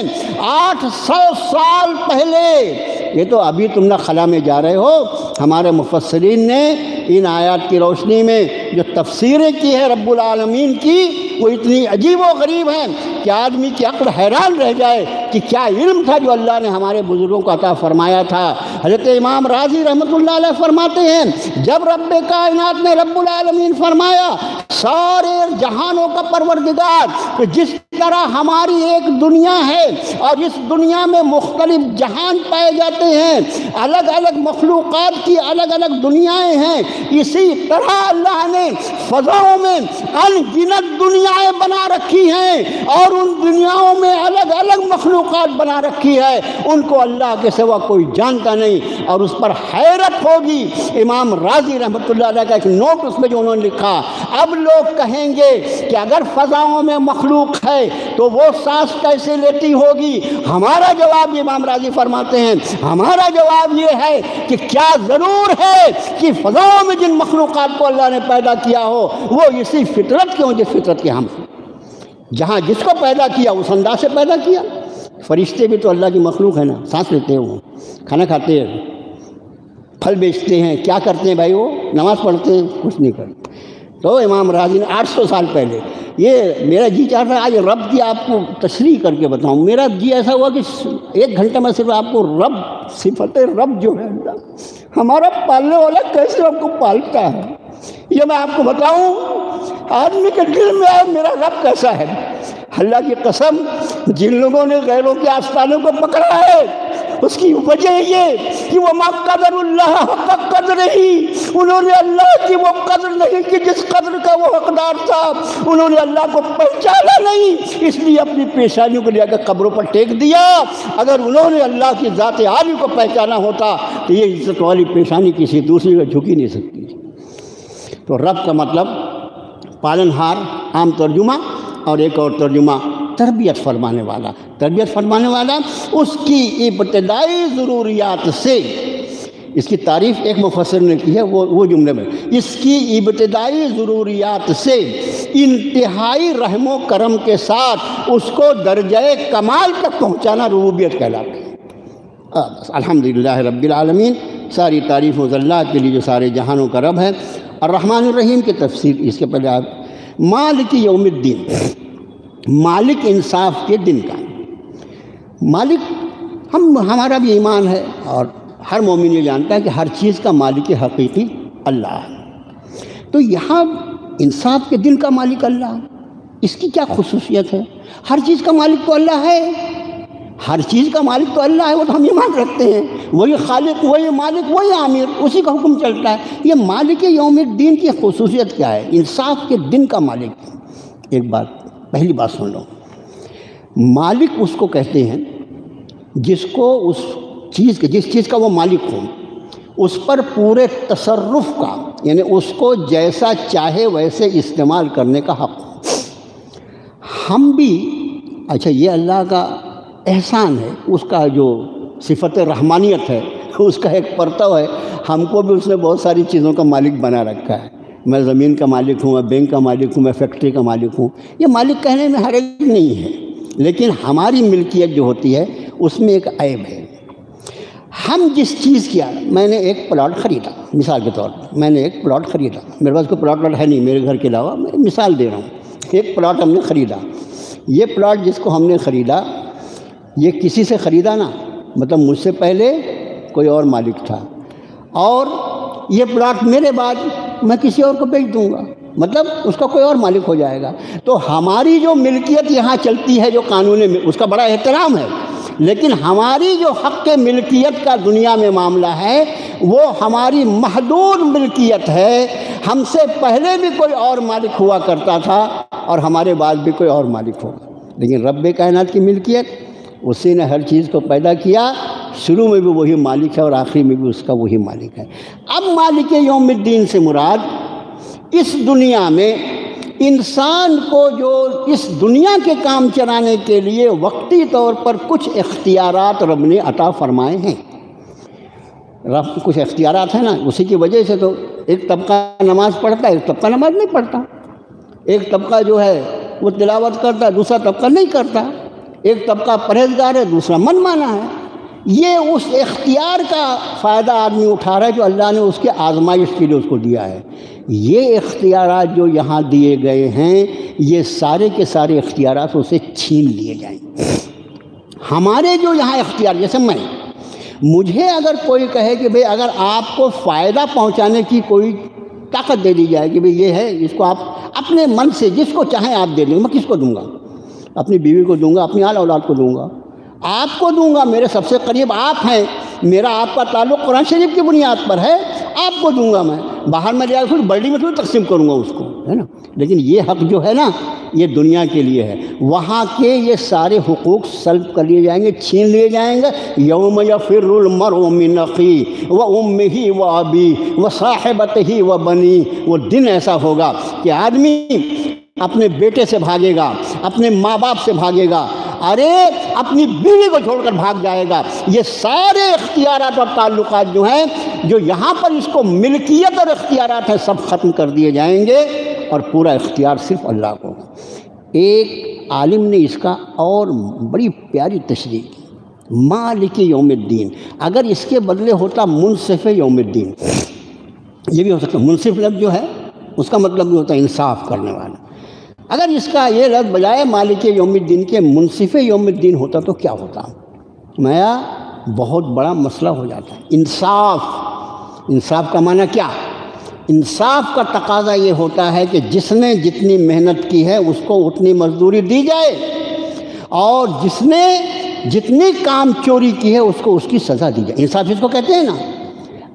800 سال پہلے، یہ تو ابھی تم نہ خلا میں جا رہے ہو، ہمارے مفسرین نے ان آیات کی روشنی میں جو تفسیریں کی ہے رب العالمین کی، وہ اتنی عجیب و غریب ہیں کہ آدمی کی عقل حیران رہ جائے کہ کیا علم تھا جو اللہ نے ہمارے بزرگوں کو عطا فرمایا تھا۔ حضرت امام راضی رحمۃ اللہ علیہ فرماتے ہیں، جب رب کائنات نے رب العالمین فرمایا، سارے جہانوں کا پروردگار، کہ جس طرح ہماری ایک دنیا ہے اور اس دنیا میں مختلف جہان پائے جاتے ہیں، الگ الگ مخلوقات کی الگ الگ دنیایں ہیں، اسی طرح اللہ نے فضاؤں میں ان گنت دنیایں بنا رکھی ہیں، اور ان دنیاؤں میں الگ الگ مخلوقات بنا رکھی ہے، ان کو اللہ کے سوا کوئی جانتا نہیں، اور اس پر حیرت ہوگی۔ امام راضی رحمۃ اللہ علیہ کا ایک نوٹ اس میں جو انہوں نے لکھا، اب لوگ کہیں گے کہ اگر فضاؤں میں مخلوق ہے تو وہ سانس کیسے لیتی ہوگی؟ ہمارا جواب، امام راضی فرماتے ہیں، ہمارا جواب یہ ہے کہ کیا ضرور ہے کہ فضاؤں میں جن مخلوقات کو اللہ نے پیدا کیا ہو وہ اسی فطرت کے ہوں جس فطرت کے ہم، جہاں جس کو پیدا کیا اس انداز سے پیدا کیا۔ فرشتے بھی تو اللہ کی مخلوق ہے نا، سانس لیتے ہیں، وہ کھانا کھاتے ہیں، پھل بیچتے ہیں، کیا کرتے ہیں بھائی؟ وہ نماز پڑھتے ہیں، کچھ نہیں کرتے۔ تو امام راضی نے 800 سال پہلے، یہ میرا جی چاہتا ہے آج رب کی آپ کو تشریح کر کے بتاؤں، میرا جی ایسا ہوا کہ 1 گھنٹہ میں صرف آپ کو رب، صفت رب جو ہے اللہ، ہمارا پالنے والا کیسے ہم کو پالتا ہے، یہ میں آپ کو بتاؤں۔ آدمی کے دل میں آئے میرا رب کیسا ہے۔ اللہ کی قسم، جن لوگوں نے غیروں کے آستانوں کو پکڑا ہے، اس کی وجہ یہ کہ وہ ما قدر اللہ حق قدر ہی، انہوں نے اللہ کی وہ قدر نہیں کہ جس قدر کا وہ حقدار تھا، انہوں نے اللہ کو پہچانا نہیں، اس لیے اپنی پیشانیوں کو لے کر قبروں پر ٹیک دیا۔ اگر انہوں نے اللہ کی ذات عالی کو پہچانا ہوتا تو یہ عزت والی پیشانی کسی دوسری کو جھک ہی نہیں سکتی۔ تو رب کا مطلب پالنہار عام ترجمہ، اور ایک اور ترجمہ تربیت فرمانے والا۔ تربیت فرمانے والا اس کی ابتدائی ضروریات سے، اس کی تعریف ایک مفسر نے کی ہے، وہ جملے میں، اس کی ابتدائی ضروریات سے انتہائی رحم و کرم کے ساتھ اس کو درجہ کمال تک پہنچانا ربوبیت کہلاتا ہے۔ الحمدللہ رب العالمین، ساری تعریف و ذلات کے لیے جو سارے جہانوں کا رب ہے۔ الرحمن الرحیم کی تفسیر اس کے پہلے آپ، مالک یوم الدین، مالک انصاف کے دن کا مالک، ہمارا بھی ایمان ہے اور ہر مومن یہ جانتا ہے کہ ہر چیز کا مالک حقیقی اللہ ہے۔ تو یہاں انصاف کے دن کا مالک اللہ، اس کی کیا خصوصیت ہے؟ ہر چیز کا مالک تو اللہ ہے، ہر چیز کا مالک تو اللہ ہے، وہ تو ہم ایمان رکھتے ہیں، وہی خالق، وہی مالک، وہی عامر، اسی کا حکم چلتا ہے۔ یہ مالک یوم الدین کی خصوصیت کیا ہے؟ انصاف کے دن کا مالک۔ ایک بات، پہلی بات سن لو، مالک اس کو کہتے ہیں جس کو اس چیز کے، جس چیز کا وہ مالک ہو، اس پر پورے تصرف کا، یعنی اس کو جیسا چاہے ویسے استعمال کرنے کا حق ہو۔ ہم بھی، اچھا یہ اللہ کا احسان ہے، اس کا جو صفت رحمانیت ہے اس کا ایک پرتو ہے، ہم کو بھی اس نے بہت ساری چیزوں کا مالک بنا رکھا ہے۔ میں زمین کا مالک ہوں، میں بینک کا مالک ہوں، میں فیکٹری کا مالک ہوں، یہ مالک کہنے میں حرج نہیں ہے، لیکن ہماری ملکیت جو ہوتی ہے اس میں ایک عیب ہے۔ ہم جس چیز کیا، میں نے ایک پلاٹ خریدا، مثال کے طور پر میں نے ایک پلاٹ خریدا، میرے پاس کوئی پلاٹ ہے نہیں میرے گھر کے علاوہ، میں مثال دے رہا ہوں، ایک پلاٹ ہم نے خریدا۔ یہ پلاٹ جس کو ہم نے خریدا، یہ کسی سے خریدا نا، مطلب مجھ سے پہلے کوئی اور مالک تھا، اور یہ پلاٹ میرے بعد میں کسی اور کو بیچ دوں گا، مطلب اس کا کوئی اور مالک ہو جائے گا۔ تو ہماری جو ملکیت یہاں چلتی ہے، جو قانون اس کا بڑا احترام ہے، لیکن ہماری جو حق ملکیت کا دنیا میں معاملہ ہے وہ ہماری محدود ملکیت ہے۔ ہم سے پہلے بھی کوئی اور مالک ہوا کرتا تھا اور ہمارے بعد بھی کوئی اور مالک ہوگا، لیکن رب کائنات کی ملکیت، اسی نے ہر چیز کو پیدا کیا، شروع میں بھی وہی مالک ہے اور آخری میں بھی اس کا وہی مالک ہے۔ اب مالک یوم الدین سے مراد اس دنیا میں انسان کو جو اس دنیا کے کام چلانے کے لیے وقتی طور پر کچھ اختیارات رب نے عطا فرمائے ہیں۔ رب کچھ اختیارات ہیں نا، اسی کی وجہ سے تو ایک طبقہ نماز پڑھتا ہے، ایک طبقہ نماز نہیں پڑھتا، ایک طبقہ جو ہے وہ تلاوت کرتا ہے، دوسرا طبقہ نہیں کرتا، ایک طبقہ پرہیزگار ہے، دوسرا من مانا ہے۔ یہ اس اختیار کا فائدہ آدمی اٹھا رہا ہے جو اللہ نے اس کے آزمائش کے لیے اس کو دیا ہے۔ یہ اختیارات جو یہاں دیے گئے ہیں، یہ سارے کے سارے اختیارات اسے چھین لیے جائیں گے۔ ہمارے جو یہاں اختیار، جیسے مجھے اگر کوئی کہے کہ بھئی اگر آپ کو فائدہ پہنچانے کی کوئی طاقت دے دی جائے کہ بھئی یہ ہے، اس کو آپ اپنے من سے جس کو چاہیں آپ دے دیں، میں کس کو دوں گا؟ اپنی بیوی کو دوں گا، اپنی آل اولاد کو دوں گا، آپ کو دوں گا، میرے سب سے قریب آپ ہیں، میرا آپ کا تعلق قرآن شریف کی بنیاد پر ہے، آپ کو دوں گا میں، باہر میں لے کر بلڈی میں تھوڑی تقسیم کروں گا اس کو، ہے نا۔ لیکن یہ حق جو ہے نا، یہ دنیا کے لیے ہے، وہاں کے یہ سارے حقوق سلب کر لیے جائیں گے، چھین لیے جائیں گے۔ یوم یفر المرء من اخیہ وامہ وابیہ وصاحبتہ وبنیہ، وہ دن ایسا ہوگا کہ آدمی اپنے بیٹے سے بھاگے گا، اپنے ماں باپ سے بھاگے گا، ارے اپنی بیوی کو چھوڑ کر بھاگ جائے گا۔ یہ سارے اختیارات اور تعلقات جو ہیں، جو یہاں پر اس کو ملکیت اور اختیارات ہیں، سب ختم کر دیے جائیں گے اور پورا اختیار صرف اللہ کو۔ ایک عالم نے اس کا اور بڑی پیاری تشریح کی، مالک یوم الدین، اگر اس کے بدلے ہوتا منصف یوم الدین، یہ بھی ہو سکتا۔ منصف لفظ جو ہے اس کا مطلب بھی ہوتا ہے انصاف کرنے والا۔ اگر اس کا یہ لفظ بجائے مالک یوم الدین کے منصف یوم الدین ہوتا تو کیا ہوتا؟ میاں بہت بڑا مسئلہ ہو جاتا ہے۔ انصاف کا معنی کیا؟ انصاف کا تقاضا یہ ہوتا ہے کہ جس نے جتنی محنت کی ہے اس کو اتنی مزدوری دی جائے، اور جس نے جتنی کام چوری کی ہے اس کو اس کی سزا دی جائے۔ انصاف اس کو کہتے ہیں نا۔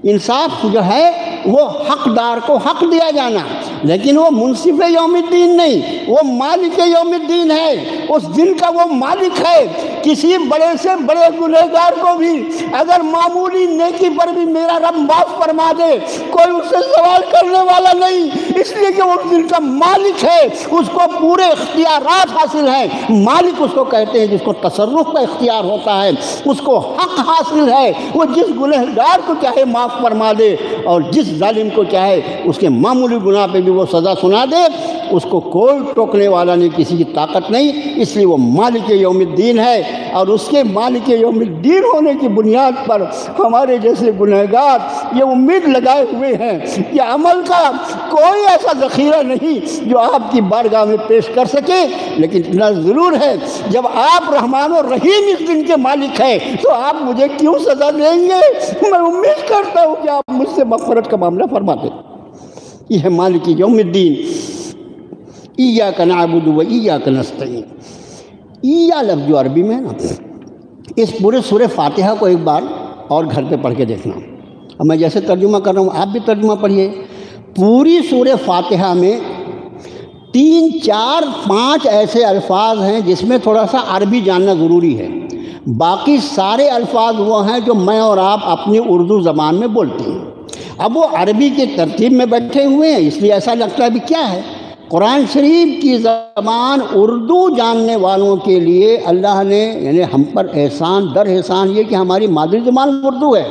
انصاف جو ہے وہ حقدار کو حق دیا جانا، لیکن وہ منصف یوم الدین نہیں، وہ مالک یوم الدین ہے۔ اس دن کا وہ مالک ہے۔ کسی بڑے سے بڑے گنہگار کو بھی اگر معمولی نیکی پر بھی میرا رب معاف فرما دے، کوئی اس سے سوال کرنے والا نہیں، اس لیے کہ وہ اس دن کا مالک ہے، اس کو پورے اختیارات حاصل ہیں۔ مالک اس کو کہتے ہیں جس کو تصرف کا اختیار ہوتا ہے، اس کو حق حاصل ہے، وہ جس گنہگار کو چاہے معاف فرما دے اور جس ظالم کو چاہے اس کے معمولی گناہ پہ بھی وہ سزا سنا دے، اس کو کوئی ٹوکنے والا نہیں، کسی کی طاقت نہیں۔ اس لیے وہ مالک یوم الدین ہے، اور اس کے مالک یوم الدین ہونے کی بنیاد پر ہمارے جیسے گنہگار یہ امید لگائے ہوئے ہیں کہ عمل کا کوئی ایسا ذخیرہ نہیں جو آپ کی بارگاہ میں پیش کر سکے، لیکن اتنا ضرور ہے جب آپ رحمان و رحیم اس دن کے مالک ہیں تو آپ مجھے کیوں سزا دیں گے؟ میں امید کرتا ہوں کہ آپ مجھ سے مغفرت کا معاملہ فرما دیں۔ یہ ہے مالک یوم الدین۔ ایاک نعبد و ایاک نستعین۔ یا لفظ جو عربی میں ہے نا، اس پورے سورہ فاتحہ کو ایک بار اور گھر پہ پڑھ کے دیکھنا۔ اب میں جیسے ترجمہ کر رہا ہوں آپ بھی ترجمہ پڑھیے۔ پوری سورہ فاتحہ میں 3، 4، 5 ایسے الفاظ ہیں جس میں تھوڑا سا عربی جاننا ضروری ہے، باقی سارے الفاظ وہ ہیں جو میں اور آپ اپنی اردو زبان میں بولتے ہیں۔ اب وہ عربی کی ترتیب میں بیٹھے ہوئے ہیں، اس لیے ایسا لگتا ہے بھی کیا ہے۔ قرآن شریف کی زبان اردو جاننے والوں کے لیے اللہ نے یعنی ہم پر احسان در احسان یہ کہ ہماری مادری زبان اردو ہے۔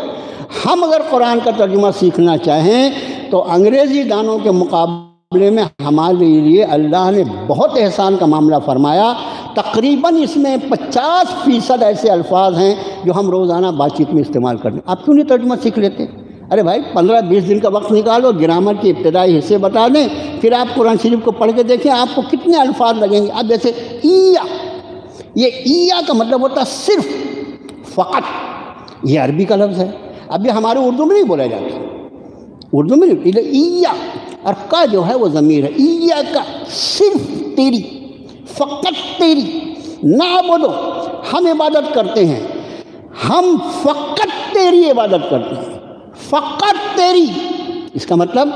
ہم اگر قرآن کا ترجمہ سیکھنا چاہیں تو انگریزی دانوں کے مقابلے میں ہمارے لیے اللہ نے بہت احسان کا معاملہ فرمایا۔ تقریباً اس میں 50% ایسے الفاظ ہیں جو ہم روزانہ بات چیت میں استعمال کرتے ہیں۔ آپ کیوں نہیں ترجمہ سیکھ لیتے؟ ارے بھائی 15-20 دن کا وقت نکالو، گرامر کے ابتدائی حصے بتا دیں، پھر آپ قرآن شریف کو پڑھ کے دیکھیں آپ کو کتنے الفاظ لگیں گے۔ اب جیسے یہ ایّا کا مطلب ہوتا صرف، فقط. یہ عربی کا لفظ ہے. اب یہ ہمارے اردو میں نہیں بولا جاتا، اردو میں نہیں. ایّا اور کا جو ہے وہ ضمیر ہے. ایّا کا، صرف تیری، فقط تیری. نعبدو، ہم عبادت کرتے ہیں، ہم فقط تیری عبادت کرتے ہیں، فقط تیری. اس کا مطلب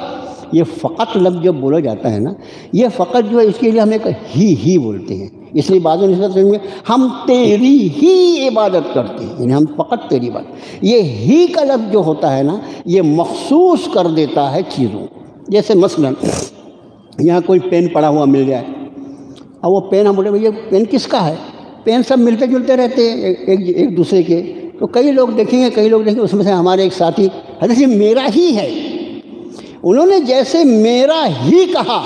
یہ فقط لفظ جب بولا جاتا ہے نا، یہ فقط جو ہے اس کے لیے ہم ایک ہی بولتے ہیں. اس لیے بعض نسبت میں ہم تیری ہی عبادت کرتے ہیں، یعنی ہم فقط تیری عبادت. یہ ہی کا لفظ جو ہوتا ہے نا، یہ مخصوص کر دیتا ہے چیزوں. جیسے مثلا یہاں کوئی پین پڑا ہوا مل جائے، اور وہ پین ہم بولے یہ پین کس کا ہے؟ پین سب ملتے جلتے رہتے ہیں ایک دوسرے کے. تو کئی لوگ دیکھیں گے اس میں سے ہمارے ایک ساتھی حضرت یہ میرا ہی ہے. انہوں نے جیسے میرا ہی کہا،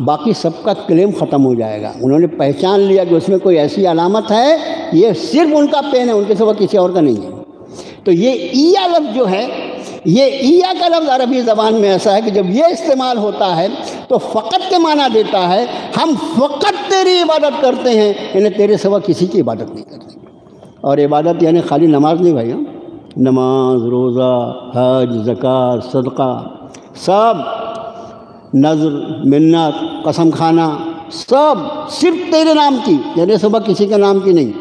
باقی سب کا کلیم ختم ہو جائے گا. انہوں نے پہچان لیا کہ اس میں کوئی ایسی علامت ہے، یہ صرف ان کا پین ہے، ان کے سوا کسی اور کا نہیں ہے. تو یہ ایّا لفظ جو ہے، یہ ایّا کا لفظ عربی زبان میں ایسا ہے کہ جب یہ استعمال ہوتا ہے تو فقط کے معنی دیتا ہے ہم فقط تیری عبادت کرتے ہیں، یعنی تیرے سوا کسی کی عبادت نہیں کرتے. اور عبادت یعنی خالی نماز نہیں بھائی، نماز، روزہ، حج، زکوٰۃ، صدقہ، سب، نذر، منت، قسم کھانا، سب صرف تیرے نام کی، تیرے سوا کسی کے نام کی نہیں.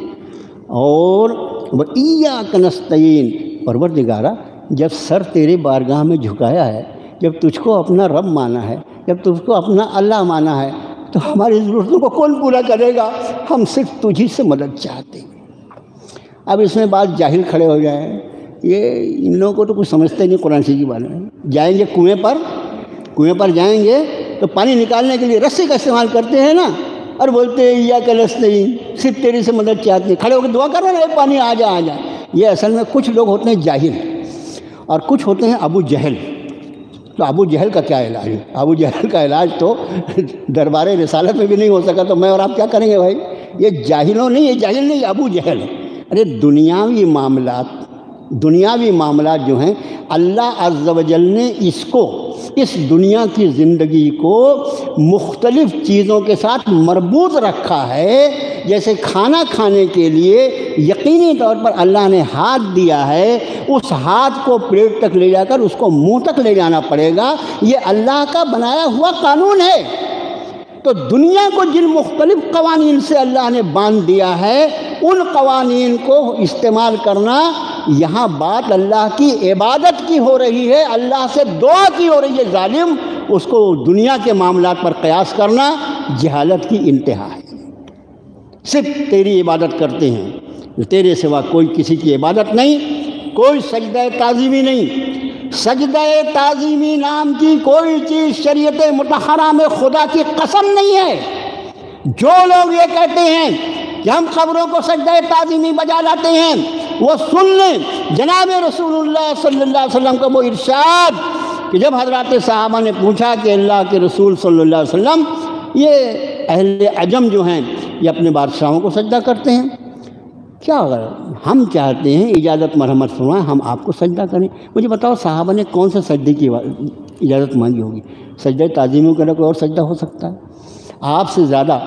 اور وَإِيَّاكَ نَسْتَعِينُ، پروردگارا جب سر تیرے بارگاہ میں جھکایا ہے، جب تجھ کو اپنا رب مانا ہے، جب تجھ کو اپنا اللہ مانا ہے، تو ہماری ضرورتوں کو کون پورا کرے گا؟ ہم صرف تجھی سے مدد چاہتے ہیں. اب اس میں بعض جاہل کھڑے ہو جائیں، یہ ان لوگوں کو تو کچھ سمجھتے نہیں قرآن شریف کے بارے میں. جائیں گے کنویں پر جائیں گے تو پانی نکالنے کے لیے رسی کا استعمال کرتے ہیں نا، اور بولتے ہیں ایّاک نستعین، صرف تیری سے مدد چاہتے ہیں. کھڑے ہو کے دعا کر رہے ہیں پانی آ جا. یہ اصل میں کچھ لوگ ہوتے ہیں جاہل، اور کچھ ہوتے ہیں ابو جہل. تو ابو جہل کا کیا علاج ہے؟ ابو جہل کا علاج تو دربار رسالت میں بھی نہیں ہو سکا، تو میں اور آپ کیا کریں گے بھائی؟ یہ جاہلوں نہیں، یہ جاہل نہیں، ابو جہل. ارے دنیاوی معاملات جو ہیں، اللہ عز و جل نے اس دنیا کی زندگی کو مختلف چیزوں کے ساتھ مربوط رکھا ہے. جیسے کھانا کھانے کے لیے یقینی طور پر اللہ نے ہاتھ دیا ہے، اس ہاتھ کو پلیٹ تک لے جا کر اس کو منہ تک لے جانا پڑے گا. یہ اللہ کا بنایا ہوا قانون ہے. تو دنیا کو جن مختلف قوانین سے اللہ نے باندھ دیا ہے، ان قوانین کو استعمال کرنا، یہاں بات اللہ کی عبادت کی ہو رہی ہے، اللہ سے دعا کی ہو رہی ہے. ظالم اس کو دنیا کے معاملات پر قیاس کرنا جہالت کی انتہا ہے. صرف تیری عبادت کرتے ہیں، تیرے سوا کوئی کسی کی عبادت نہیں. کوئی سجدہ تعظیمی نہیں، سجدہ تعظیمی نام کی کوئی چیز شریعت مطہرہ میں خدا کی قسم نہیں ہے. جو لوگ یہ کہتے ہیں کہ ہم قبروں کو سجدہ تعظیمی بجا لاتے ہیں، وہ سن لیں جناب رسول اللہ صلی اللہ علیہ وسلم کا وہ ارشاد کہ جب حضرات صحابہ نے پوچھا کہ اللہ کے رسول صلی اللہ علیہ وسلم، یہ اہل عجم جو ہیں یہ اپنے بادشاہوں کو سجدہ کرتے ہیں، کیا ہم چاہتے ہیں اجازت مرحمت فرمائیں ہم آپ کو سجدہ کریں. مجھے بتاؤ صحابہ نے کون سے سجدے کی اجازت مانگی ہوگی؟ سجدہ تعظیمی کے لیے کوئی اور سجدہ ہو سکتا ہے؟ آپ سے زیادہ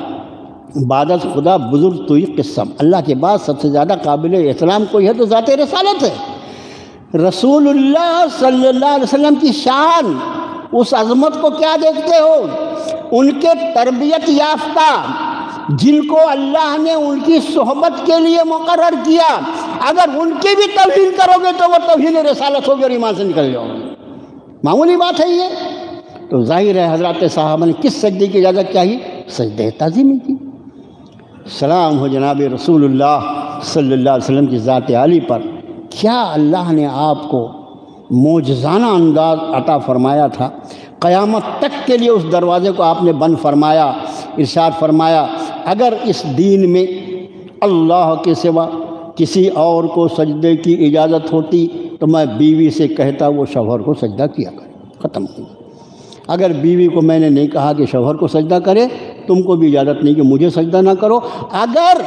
بعد از خدا بزرگ توئی قسم، اللہ کے بعد سب سے زیادہ قابل احترام کوئی ہے تو ذات رسالت ہے. رسول اللہ صلی اللہ علیہ وسلم کی شان، اس عظمت کو کیا دیکھتے ہو؟ ان کے تربیت یافتہ جن کو اللہ نے ان کی صحبت کے لیے مقرر کیا، اگر ان کی بھی توہین کرو گے تو وہ توہین رسالت ہوگی اور ایمان سے نکل جاؤ گے. معمولی بات ہے یہ. تو ظاہر ہے حضرات صحابہ نے کس سجدے کی اجازت چاہیے؟ سجدہ تعظیمی کی. سلام ہو جناب رسول اللہ صلی اللہ علیہ وسلم کی ذات عالی پر. کیا اللہ نے آپ کو معجزانہ انداز عطا فرمایا تھا، قیامت تک کے لیے اس دروازے کو آپ نے بند فرمایا. ارشاد فرمایا اگر اس دین میں اللہ کے سوا کسی اور کو سجدے کی اجازت ہوتی تو میں بیوی سے کہتا وہ شوہر کو سجدہ کیا کرے. ختم ہو. اگر بیوی کو میں نے نہیں کہا کہ شوہر کو سجدہ کرے، تم کو بھی اجازت نہیں کہ مجھے سجدہ نہ کرو. اگر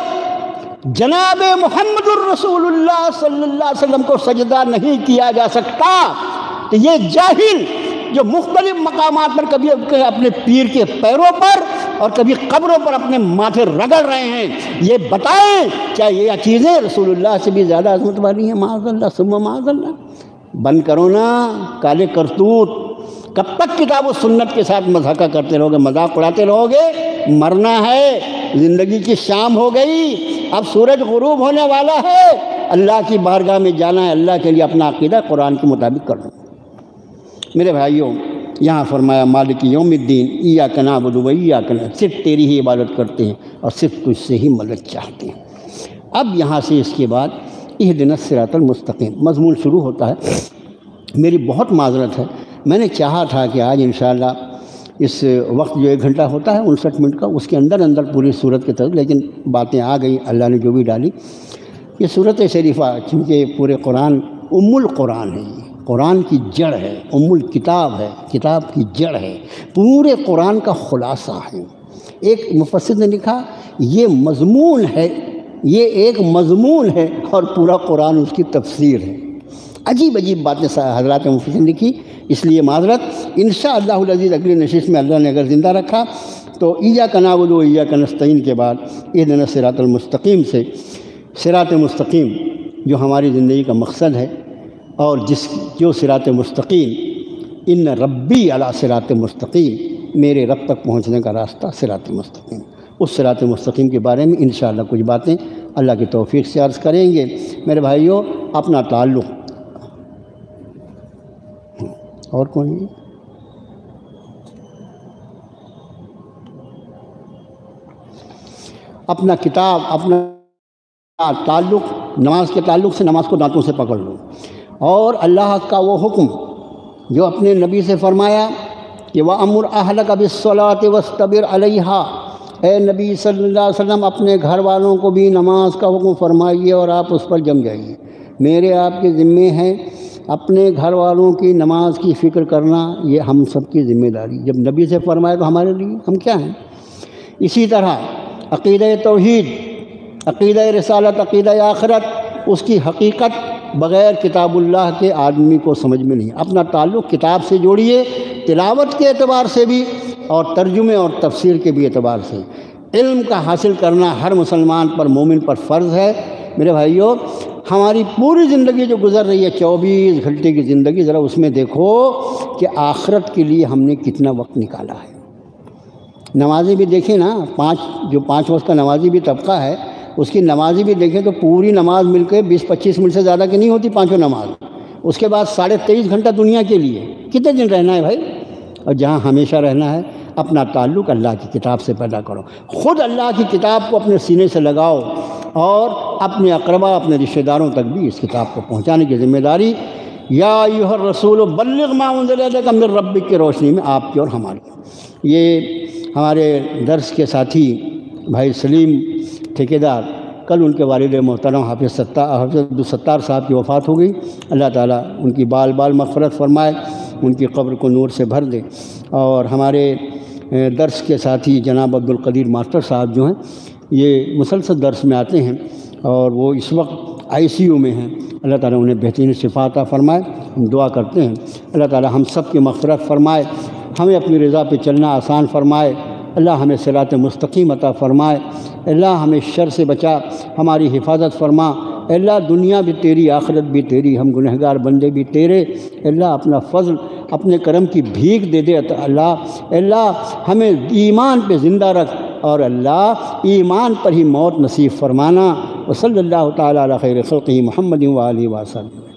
جناب محمد الرسول اللہ صلی اللہ علیہ وسلم کو سجدہ نہیں کیا جا سکتا تو یہ جاہل جو مختلف مقامات پر کبھی اپنے پیر کے پیروں پر، اور کبھی قبروں پر اپنے ماتھے رگڑ رہے ہیں، یہ بتائیں کیا یہ چیزیں رسول اللہ سے بھی زیادہ عظمت والی ہیں؟ معاذ اللہ ثم معاذ اللہ۔ بند کرو نا کالے کرتوت، کب تک کتاب و سنت کے ساتھ مذاقہ کرتے رہو گے، مذاق اڑاتے رہو گے؟ مرنا ہے، زندگی کی شام ہو گئی، اب سورج غروب ہونے والا ہے، اللہ کی بارگاہ میں جانا ہے، اللہ کے لیے اپنا عقیدہ قرآن کے مطابق کرنا۔ میرے بھائیوں، یہاں فرمایا مالک یوم الدین ایاک نعبد و ایاک نستعین، صرف تیری ہی عبادت کرتے ہیں اور صرف تجھ سے ہی مدد چاہتے ہیں۔ اب یہاں سے اس کے بعد اہدنا الصراط المستقیم مضمون شروع ہوتا ہے۔ میری بہت معذرت ہے، میں نے چاہا تھا کہ آج انشاءاللہ اس وقت جو 1 گھنٹہ ہوتا ہے 59 منٹ کا، اس کے اندر پوری صورت کے طرف، لیکن باتیں آ گئی اللہ نے جو بھی ڈالی۔ یہ صورت شریفہ چونکہ پورے قرآن ام القرآن ہے، یہ قرآن کی جڑ ہے، ام الکتاب ہے، کتاب کی جڑ ہے، پورے قرآن کا خلاصہ ہے۔ ایک مفسر نے لکھا یہ مضمون ہے، یہ ایک مضمون ہے اور پورا قرآن اس کی تفسیر ہے۔ عجیب عجیب باتیں حضرات مفسرین نے لکھی، اس لیے معذرت۔ انشاءاللہ العزیز اگلی نشست میں اللہ نے اگر زندہ رکھا تو ایاک نعبد و ایاک نستعین کے بعد اہدنا الصراط المستقیم سے، صراط مستقیم جو ہماری زندگی کا مقصد ہے، اور جو صراط مستقیم، ان ربی علی صراط مستقیم، میرے رب تک پہنچنے کا راستہ صراط مستقیم، اس صراط مستقیم کے بارے میں انشاءاللہ کچھ باتیں اللہ کی توفیق سے عرض کریں گے۔ میرے بھائیوں، اپنا تعلق، اور کون ہے؟ اپنا کتاب، اپنا تعلق نماز کے تعلق سے، نماز کو دانتوں سے پکڑ لو، اور اللہ کا وہ حکم جو اپنے نبی سے فرمایا کہ وَأَمُرْ أَهْلَكَ بِالصَّلَاةِ وَاسْتَبِرْ عَلَيْهَا، اے نبی صلی اللہ علیہ وسلم اپنے گھر والوں کو بھی نماز کا حکم فرمائیے اور آپ اس پر جم جائیے۔ میرے آپ کے ذمے ہیں اپنے گھر والوں کی نماز کی فکر کرنا، یہ ہم سب کی ذمہ داری۔ جب نبی سے فرمائے تو ہمارے لیے ہم کیا ہیں؟ اسی طرح عقیدہ توحید، عقیدہ رسالت، عقیدہ آخرت، اس کی حقیقت بغیر کتاب اللہ کے آدمی کو سمجھ میں نہیں۔ اپنا تعلق کتاب سے جوڑیے، تلاوت کے اعتبار سے بھی اور ترجمے اور تفسیر کے بھی اعتبار سے۔ علم کا حاصل کرنا ہر مسلمان پر، مومن پر فرض ہے۔ میرے بھائیوں، ہماری پوری زندگی جو گزر رہی ہے 24 گھنٹے کی زندگی، ذرا اس میں دیکھو کہ آخرت کے لیے ہم نے کتنا وقت نکالا ہے۔ نمازی بھی دیکھیں نا، جو 5 وقت کا نمازی بھی طبقہ ہے، اس کی نمازی بھی دیکھیں تو پوری نماز مل کے 20-25 منٹ سے زیادہ کی نہیں ہوتی پانچوں نماز۔ اس کے بعد 23.5 گھنٹہ دنیا کے لیے، کتنے دن رہنا ہے بھائی؟ اور جہاں ہمیشہ رہنا ہے، اپنا تعلق اللہ کی کتاب سے پیدا کرو، خود اللہ کی کتاب کو اپنے سینے سے لگاؤ، اور اپنے اقربا، اپنے رشتہ داروں تک بھی اس کتاب کو پہنچانے کی ذمہ داری۔ یا ایھا الرسول بلغ ما انزل الیک من ربک کی روشنی میں آپ کی اور ہماری۔ یہ ہمارے درس کے ساتھی بھائی سلیم ٹھیکیدار، کل ان کے والد محترم حافظ عبدالستار صاحب کی وفات ہو گئی۔ اللہ تعالیٰ ان کی بال مغفرت فرمائے، ان کی قبر کو نور سے بھر دے۔ اور ہمارے درس کے ساتھی جناب عبدالقدیر ماسٹر صاحب جو ہیں، یہ مسلسل درس میں آتے ہیں اور وہ اس وقت ICU میں ہیں۔ اللہ تعالیٰ انہیں بہترین شفا عطا فرمائے، ہم دعا کرتے ہیں اللہ تعالیٰ ہم سب کی مغفرت فرمائے، ہمیں اپنی رضا پہ چلنا آسان فرمائے، اللہ ہمیں صراط مستقیم عطا فرمائے، اللہ ہمیں شر سے بچا، ہماری حفاظت فرما، اللہ دنیا بھی تیری، آخرت بھی تیری، ہم گنہگار بندے بھی تیرے، اللہ اپنا فضل، اپنے کرم کی بھیک دے دے اللہ ہمیں ایمان پہ زندہ رکھ، اور اللہ ایمان پر ہی موت نصیب فرمانا۔ وصلی اللہ تعالیٰ علی خیر خلقہ محمد و آلہ وسلم۔